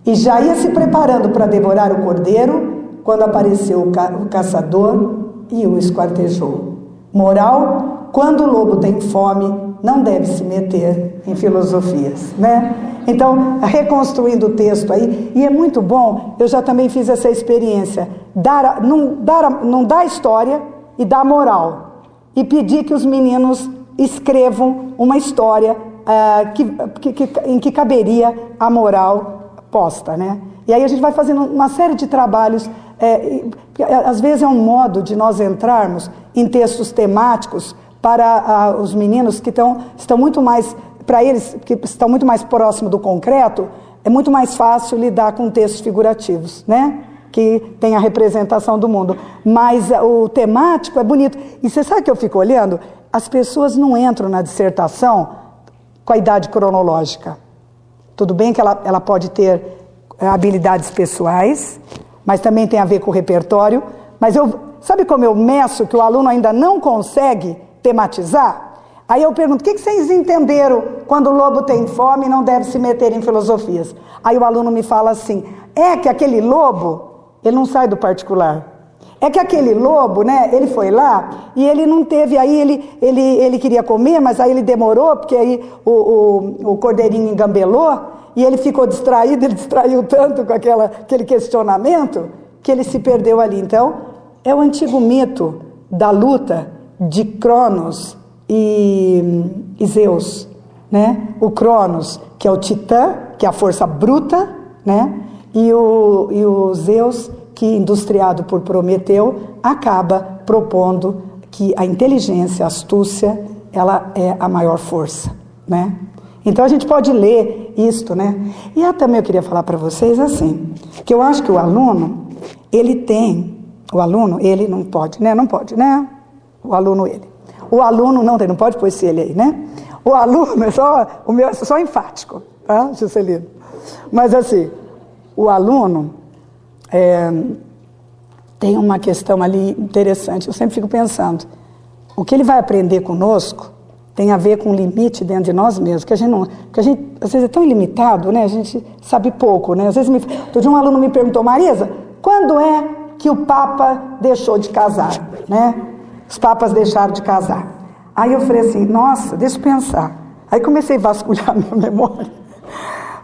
A: E já ia se preparando para devorar o cordeiro, quando apareceu o caçador e o esquartejou. Moral, quando o lobo tem fome, não deve se meter em filosofias, né? Então, reconstruindo o texto aí, e é muito bom, eu já também fiz essa experiência, não dar história e dar moral, e pedir que os meninos escrevam uma história em que caberia a moral posta, né? E aí a gente vai fazendo uma série de trabalhos, às vezes é um modo de nós entrarmos em textos temáticos para os meninos que estão muito mais, para eles que estão muito mais próximo do concreto, é muito mais fácil lidar com textos figurativos, né? Que tem a representação do mundo. Mas o temático é bonito. E você sabe que eu fico olhando? As pessoas não entram na dissertação com a idade cronológica. Tudo bem que ela pode ter habilidades pessoais, mas também tem a ver com o repertório. Mas sabe como eu meço que o aluno ainda não consegue tematizar? Aí eu pergunto, o que vocês entenderam quando o lobo tem fome e não deve se meter em filosofias? Aí o aluno me fala assim, é que aquele lobo, ele não sai do particular. É que aquele lobo, né, ele foi lá e ele não teve, aí ele queria comer, mas aí ele demorou, porque aí o cordeirinho engambelou e ele ficou distraído, ele distraiu tanto com aquele questionamento que ele se perdeu ali. Então, é o antigo mito da luta de Cronos e Zeus, né? O Cronos, que é o titã, que é a força bruta, né? E o Zeus, que industriado por Prometeu, acaba propondo que a inteligência, a astúcia, ela é a maior força, né? Então a gente pode ler isto, né? E eu também queria falar para vocês assim, que eu acho que o aluno não pode, né? Não pode, né? O aluno não pode pôr esse ele aí, né? O aluno o meu é só enfático, tá, Juscelino? Mas assim, o aluno tem uma questão ali interessante, eu sempre fico pensando, o que ele vai aprender conosco tem a ver com o limite dentro de nós mesmos, que a gente às vezes é tão ilimitado, né? A gente sabe pouco, né? Às vezes outro dia um aluno me perguntou, Marisa, quando é que o Papa deixou de casar, né? Os papas deixaram de casar. Aí eu falei assim, nossa, deixa eu pensar. Aí comecei a vasculhar a minha memória,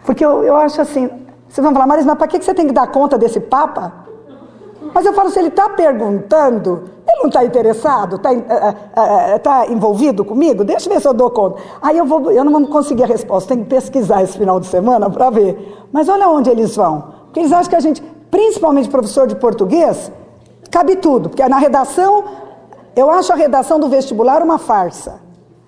A: porque eu acho assim, vocês vão falar, Marisa, mas para que você tem que dar conta desse Papa? Mas eu falo, se ele está perguntando, ele não está interessado, está envolvido comigo? Deixa eu ver se eu dou conta. Aí eu não vou conseguir a resposta, tenho que pesquisar esse final de semana para ver. Mas olha onde eles vão. Porque eles acham que a gente, principalmente professor de português, cabe tudo. Porque na redação, eu acho a redação do vestibular uma farsa.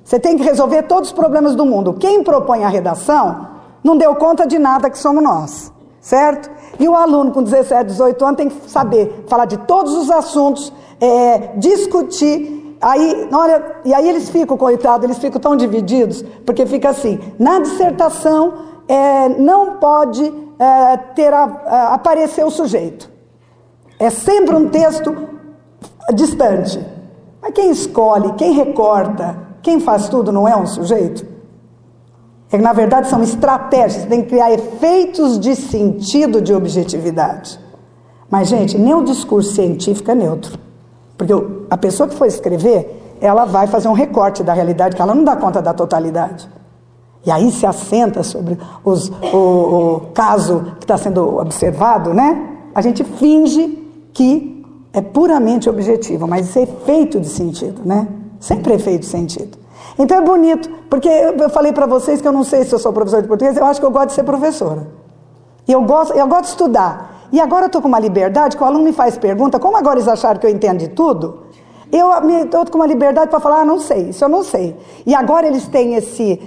A: Você tem que resolver todos os problemas do mundo. Quem propõe a redação não deu conta de nada que somos nós. Certo? E o aluno com 17, 18 anos tem que saber falar de todos os assuntos, discutir, olha, e aí eles ficam, coitados, eles ficam tão divididos, porque fica assim, na dissertação não pode aparecer o sujeito. É sempre um texto distante. Mas quem escolhe, quem recorta, quem faz tudo não é um sujeito? Na verdade são estratégias, tem que criar efeitos de sentido, de objetividade. Mas, gente, nem o discurso científico é neutro. Porque a pessoa que for escrever, ela vai fazer um recorte da realidade, que ela não dá conta da totalidade. E aí se assenta sobre o caso que está sendo observado, né? A gente finge que é puramente objetivo, mas isso é efeito de sentido, né? Sempre é efeito de sentido. Então é bonito, porque eu falei para vocês que eu não sei se eu sou professora de português, eu acho que eu gosto de ser professora. E eu gosto de estudar. E agora eu estou com uma liberdade, que o aluno me faz pergunta, como agora eles acharam que eu entendo de tudo, eu estou com uma liberdade para falar, não sei, isso eu não sei. E agora eles têm esse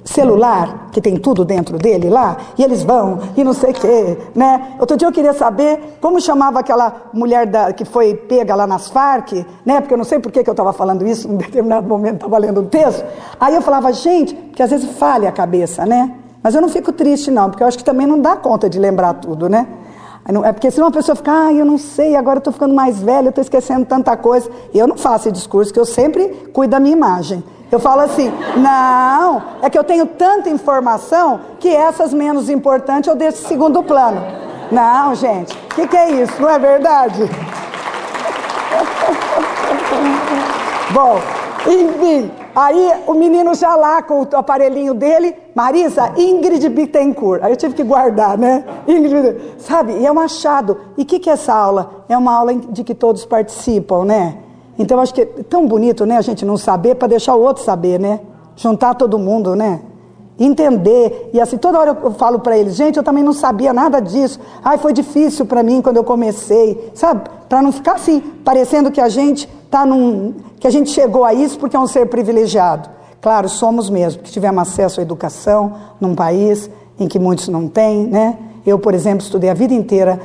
A: celular, que tem tudo dentro dele lá, e eles vão, e não sei o quê, né? Outro dia eu queria saber como chamava aquela mulher que foi pega lá nas Farc, né? Porque eu não sei por que eu estava falando isso, em determinado momento estava lendo o texto, aí eu falava, gente, porque às vezes falha a cabeça, né? Mas eu não fico triste não, porque eu acho que também não dá conta de lembrar tudo, né? É porque senão a pessoa fica, eu não sei, agora eu estou ficando mais velha, eu estou esquecendo tanta coisa. E eu não faço esse discurso, que eu sempre cuido da minha imagem. Eu falo assim, não, é que eu tenho tanta informação que essas menos importantes eu deixo em segundo plano. Não, gente, o que é isso? Não é verdade? Bom, enfim, aí o menino já lá com o aparelhinho dele, Marisa, Ingrid Bittencourt. Aí eu tive que guardar, né? Ingrid, sabe? E é um achado. E o que é essa aula? É uma aula de que todos participam, né? Então, eu acho que é tão bonito, né, a gente não saber para deixar o outro saber, né? Juntar todo mundo, né? Entender. E assim, toda hora eu falo para eles, gente, eu também não sabia nada disso. Ai, foi difícil para mim quando eu comecei, sabe? Para não ficar assim, parecendo que a gente que a gente chegou a isso porque é um ser privilegiado. Claro, somos mesmo, porque tivemos acesso à educação num país em que muitos não têm, né? Eu, por exemplo, estudei a vida inteira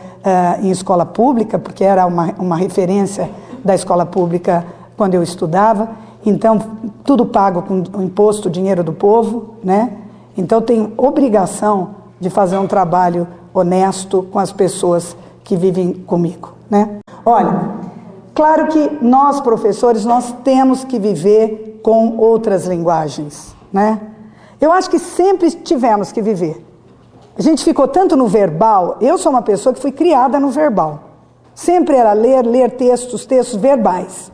A: em escola pública, porque era uma referência da escola pública quando eu estudava, então tudo pago com o imposto, o dinheiro do povo, né? Então tenho obrigação de fazer um trabalho honesto com as pessoas que vivem comigo, né? Olha, claro que nós professores, nós temos que viver com outras linguagens, né? Eu acho que sempre tivemos que viver. A gente ficou tanto no verbal, eu sou uma pessoa que fui criada no verbal. Sempre era ler textos verbais.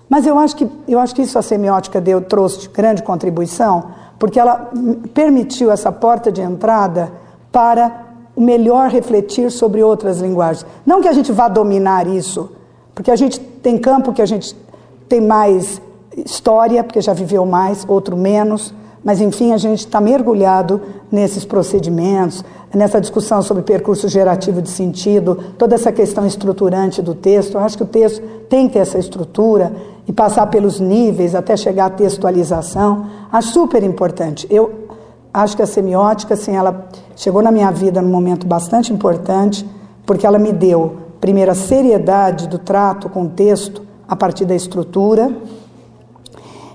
A: Mas eu acho que isso a semiótica trouxe de grande contribuição, porque ela permitiu essa porta de entrada para melhor refletir sobre outras linguagens. Não que a gente vá dominar isso, porque a gente tem campo que a gente tem mais história, porque já viveu mais, outro menos, mas enfim, a gente está mergulhado nesses procedimentos, nessa discussão sobre percurso gerativo de sentido, toda essa questão estruturante do texto. Eu acho que o texto tem que ter essa estrutura e passar pelos níveis até chegar à textualização. Acho super importante. Eu acho que a semiótica, assim, ela chegou na minha vida num momento bastante importante, porque ela me deu, primeiro, a seriedade do trato com o texto a partir da estrutura,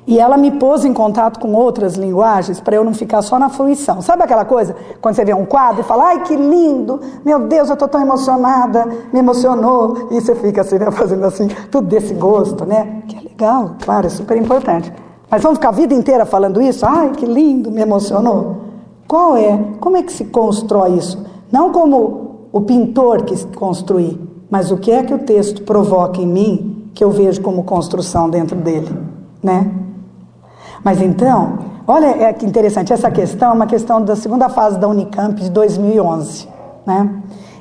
A: e ela me pôs em contato com outras linguagens para eu não ficar só na fruição. Sabe aquela coisa, quando você vê um quadro e fala, ai, que lindo, meu Deus, eu estou tão emocionada, me emocionou, e você fica assim, né, fazendo assim, tudo desse gosto, né? Que é legal, claro, é super importante. Mas vamos ficar a vida inteira falando isso? Ai, que lindo, me emocionou. Como é que se constrói isso? Não como o pintor quis construir, mas o que é que o texto provoca em mim, que eu vejo como construção dentro dele, né? Mas então, olha que interessante, essa questão é uma questão da segunda fase da Unicamp de 2011, né?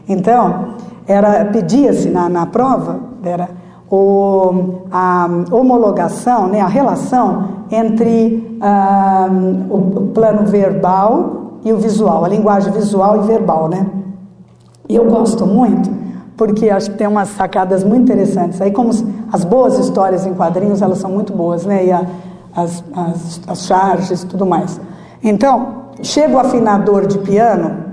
A: Então, pedia-se na prova, era a homologação, né, a relação entre o plano verbal e o visual, a linguagem visual e verbal, né? E eu gosto muito, porque acho que tem umas sacadas muito interessantes. Aí, como as boas histórias em quadrinhos, elas são muito boas, né? E as charges e tudo mais. Então, chega o afinador de piano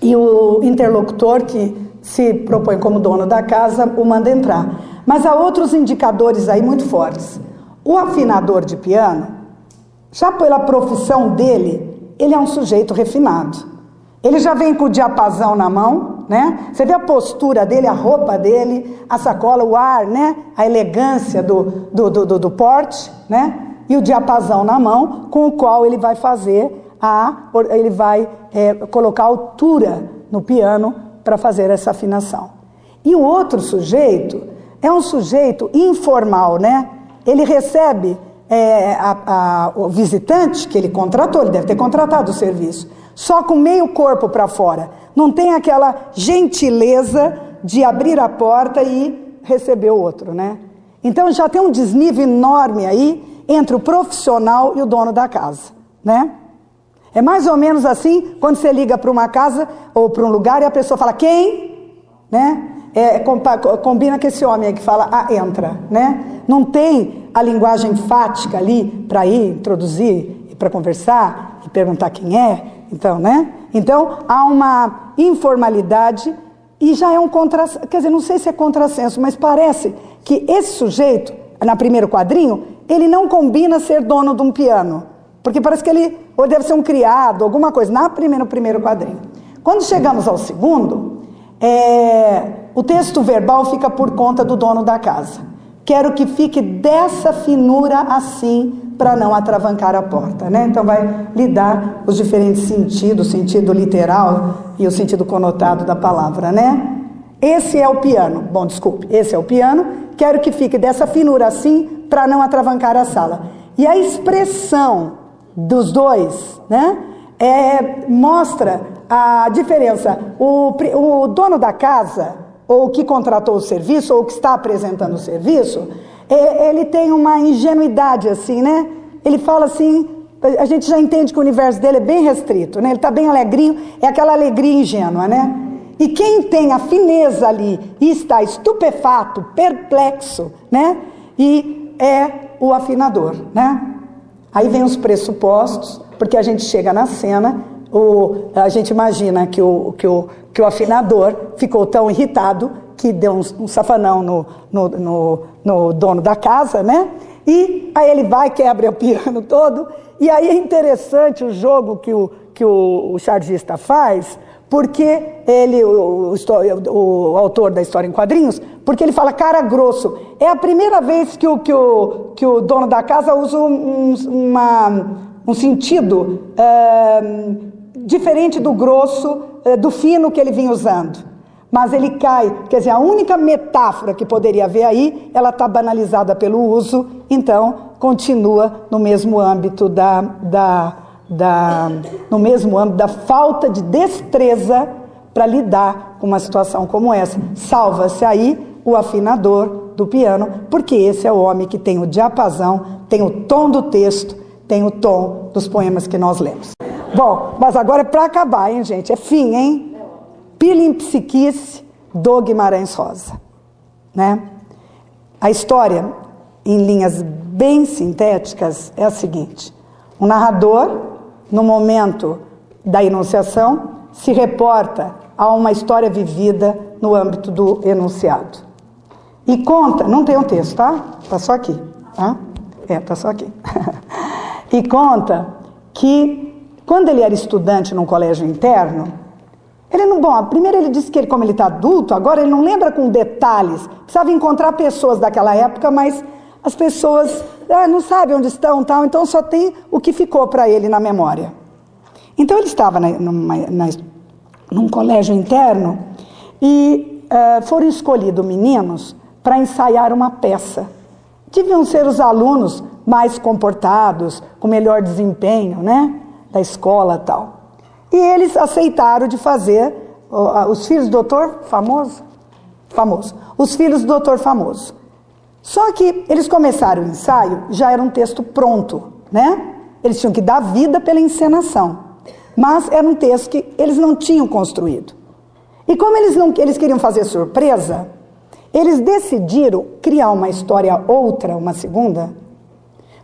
A: e o interlocutor que se propõe como dono da casa, o manda entrar. Mas há outros indicadores aí muito fortes. O afinador de piano, já pela profissão dele, ele é um sujeito refinado. Ele já vem com o diapasão na mão, né? Você vê a postura dele, a roupa dele, a sacola, o ar, né? A elegância do porte, né? E o diapasão na mão, com o qual ele vai colocar altura no piano para fazer essa afinação. E o outro sujeito é um sujeito informal, né? Ele recebe o visitante que ele contratou, ele deve ter contratado o serviço, só com meio corpo para fora. Não tem aquela gentileza de abrir a porta e receber o outro, né? Então já tem um desnível enorme aí entre o profissional e o dono da casa, né? É mais ou menos assim quando você liga para uma casa ou para um lugar e a pessoa fala, quem? Né? Combina com esse homem aí que fala, entra, né? Não tem a linguagem enfática ali para ir, introduzir, para conversar e perguntar quem é, então, né? Então, há uma informalidade e já é um contrassenso, quer dizer, não sei se é contrassenso, mas parece que esse sujeito, no primeiro quadrinho, ele não combina ser dono de um piano, porque parece que ele ou deve ser um criado, alguma coisa, no primeiro quadrinho. Quando chegamos ao segundo, o texto verbal fica por conta do dono da casa. Quero que fique dessa finura assim, para não atravancar a porta, né? Então vai lidar os diferentes sentidos, o sentido literal e o sentido conotado da palavra, né? Esse é o piano. Bom, desculpe, esse é o piano. Quero que fique dessa finura assim, para não atravancar a sala. E a expressão dos dois, né? Mostra a diferença. O dono da casa, ou que contratou o serviço, ou que está apresentando o serviço, ele tem uma ingenuidade assim, né? Ele fala assim, a gente já entende que o universo dele é bem restrito, né? Ele está bem alegrinho, é aquela alegria ingênua, né? E quem tem a fineza ali e está estupefato, perplexo, né? E é o afinador, né? Aí vem os pressupostos, porque a gente chega na cena, a gente imagina que o afinador ficou tão irritado que deu um safanão no dono da casa, né? E aí ele vai, quebra o piano todo, e aí é interessante o jogo que o chargista faz, porque ele, o autor da história em quadrinhos, porque ele fala cara grosso. É a primeira vez que o dono da casa usa um sentido diferente do grosso, do fino que ele vinha usando. Mas ele cai, quer dizer, a única metáfora que poderia haver aí, ela está banalizada pelo uso, então continua no mesmo âmbito da falta de destreza para lidar com uma situação como essa. Salva-se aí o afinador do piano, porque esse é o homem que tem o diapasão, tem o tom do texto, tem o tom dos poemas que nós lemos. Bom, mas agora é para acabar, hein, gente? É fim, hein? Psiquice do Guimarães Rosa, né? A história, em linhas bem sintéticas, é a seguinte. O narrador, no momento da enunciação, se reporta a uma história vivida no âmbito do enunciado. E conta, não tem um texto, tá? Tá só aqui, tá? Tá só aqui. E conta que, quando ele era estudante num colégio interno, primeiro ele disse que como ele está adulto, agora ele não lembra com detalhes, precisava encontrar pessoas daquela época, mas as pessoas não sabem onde estão, tal, então só tem o que ficou para ele na memória. Então ele estava num colégio interno e foram escolhidos meninos para ensaiar uma peça. Deviam ser os alunos mais comportados, com melhor desempenho, né, da escola e tal. E eles aceitaram de fazer os filhos do doutor famoso. Os filhos do doutor famoso. Só que eles começaram o ensaio, já era um texto pronto, né? Eles tinham que dar vida pela encenação. Mas era um texto que eles não tinham construído. E como eles queriam fazer surpresa, eles decidiram criar uma história outra, uma segunda,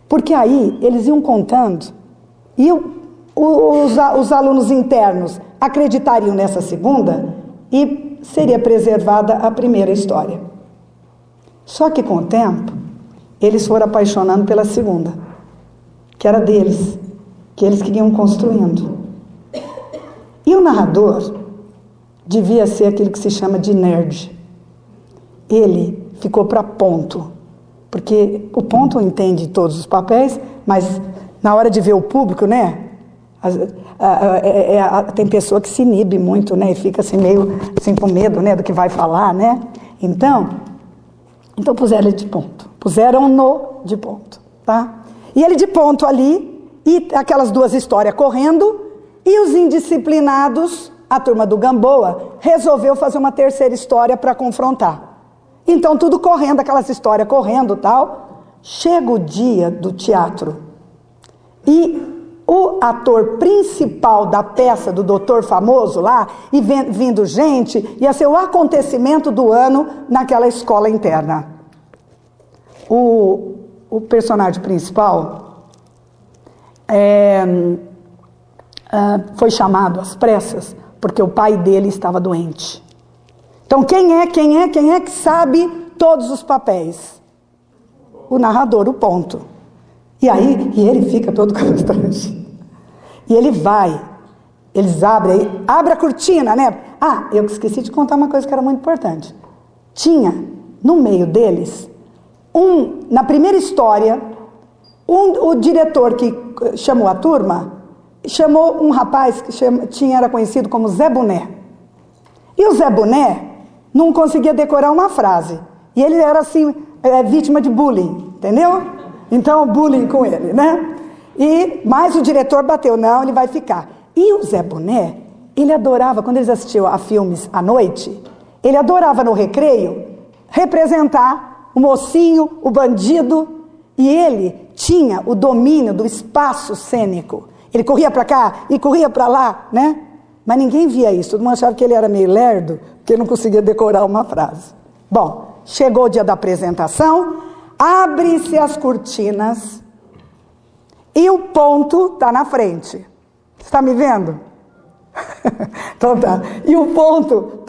A: porque aí eles iam contando e os alunos internos acreditariam nessa segunda e seria preservada a primeira história. Só que com o tempo, eles foram apaixonando pela segunda, que era deles, que eles queriam construindo. E o narrador devia ser aquele que se chama de nerd. Ele ficou para ponto, porque o ponto entende todos os papéis, mas na hora de ver o público, né? Tem pessoa que se inibe muito, né? E fica assim meio assim, com medo, né? Do que vai falar, né? Então puseram ele de ponto. Puseram-no de ponto, tá? E ele de ponto ali, e aquelas duas histórias correndo, e os indisciplinados, a turma do Gamboa, resolveu fazer uma terceira história para confrontar. Então tudo correndo, aquelas histórias correndo e tal. Chega o dia do teatro e o ator principal da peça do Doutor Famoso lá, e vindo gente, ia ser o acontecimento do ano naquela escola interna. O personagem principal foi chamado às pressas porque o pai dele estava doente. Então quem é que sabe todos os papéis? O narrador, o ponto. E aí, ele fica todo constrangido. E ele vai, eles abre a cortina, né? Ah, eu esqueci de contar uma coisa que era muito importante. Tinha, no meio deles, na primeira história, o diretor que chamou a turma, chamou um rapaz que era conhecido como Zé Boné. E o Zé Boné não conseguia decorar uma frase. E ele era assim, vítima de bullying, entendeu? Então, bullying com ele, né? Mas o diretor bateu, não, ele vai ficar. E o Zé Boné, ele adorava, quando eles assistiam a filmes à noite, ele adorava no recreio representar o mocinho, o bandido, e ele tinha o domínio do espaço cênico. Ele corria para cá e corria para lá, né? Mas ninguém via isso, todo mundo achava que ele era meio lerdo, porque ele não conseguia decorar uma frase. Bom, chegou o dia da apresentação, abre-se as cortinas e o ponto está na frente. Você está me vendo? Então tá. E o ponto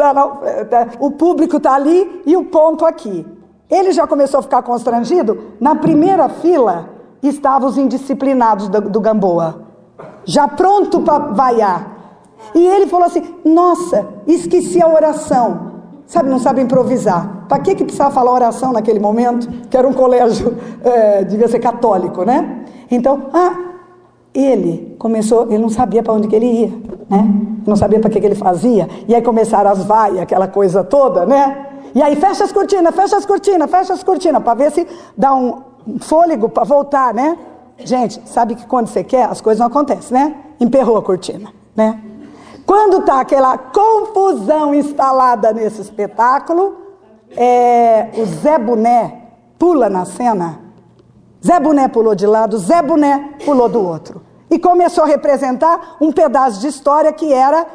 A: o público está ali e o ponto aqui. Ele já começou a ficar constrangido. Na primeira fila estavam os indisciplinados do Gamboa, já pronto para vaiar. E ele falou assim: nossa, esqueci a oração. Sabe, não sabe improvisar. Para que precisava falar oração naquele momento? Que era um colégio, devia ser católico, né? Então, ele não sabia para onde que ele ia, né? Não sabia para que ele fazia. E aí começaram as vaias, aquela coisa toda, né? E aí fecha as cortinas, para ver se dá um fôlego para voltar, né? Gente, sabe que quando você quer, as coisas não acontecem, né? Emperrou a cortina, né? Quando está aquela confusão instalada nesse espetáculo, o Zé Boné pula na cena. Zé Boné pulou de lado, Zé Boné pulou do outro. E começou a representar um pedaço de história que era,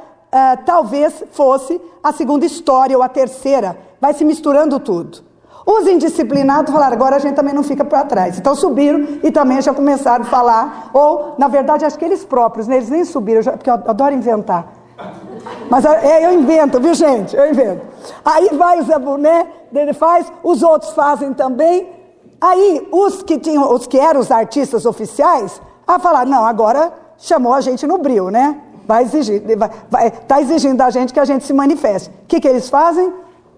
A: talvez fosse a segunda história ou a terceira. Vai se misturando tudo. Os indisciplinados falaram, agora a gente também não fica para trás. Então subiram e também já começaram a falar. Ou, na verdade, acho que eles próprios, né? Eles nem subiram, porque eu adoro inventar. Mas eu invento, viu, gente? Eu invento. Aí vai o Zé Boné, ele faz, os outros fazem também. Aí os que eram os artistas oficiais, falaram, não, agora chamou a gente no bril, né? Vai exigir, tá exigindo da gente que a gente se manifeste. O que eles fazem?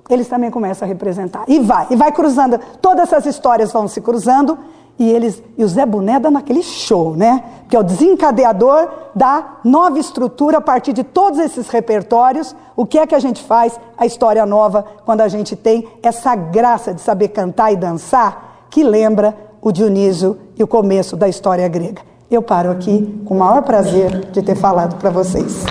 A: Eles também começam a representar. E vai cruzando. Todas essas histórias vão se cruzando. E o Zé Boné dando aquele show, né? Que é o desencadeador da nova estrutura a partir de todos esses repertórios. O que é que a gente faz? A história nova, quando a gente tem essa graça de saber cantar e dançar, que lembra o Dionísio e o começo da história grega. Eu paro aqui com o maior prazer de ter falado para vocês.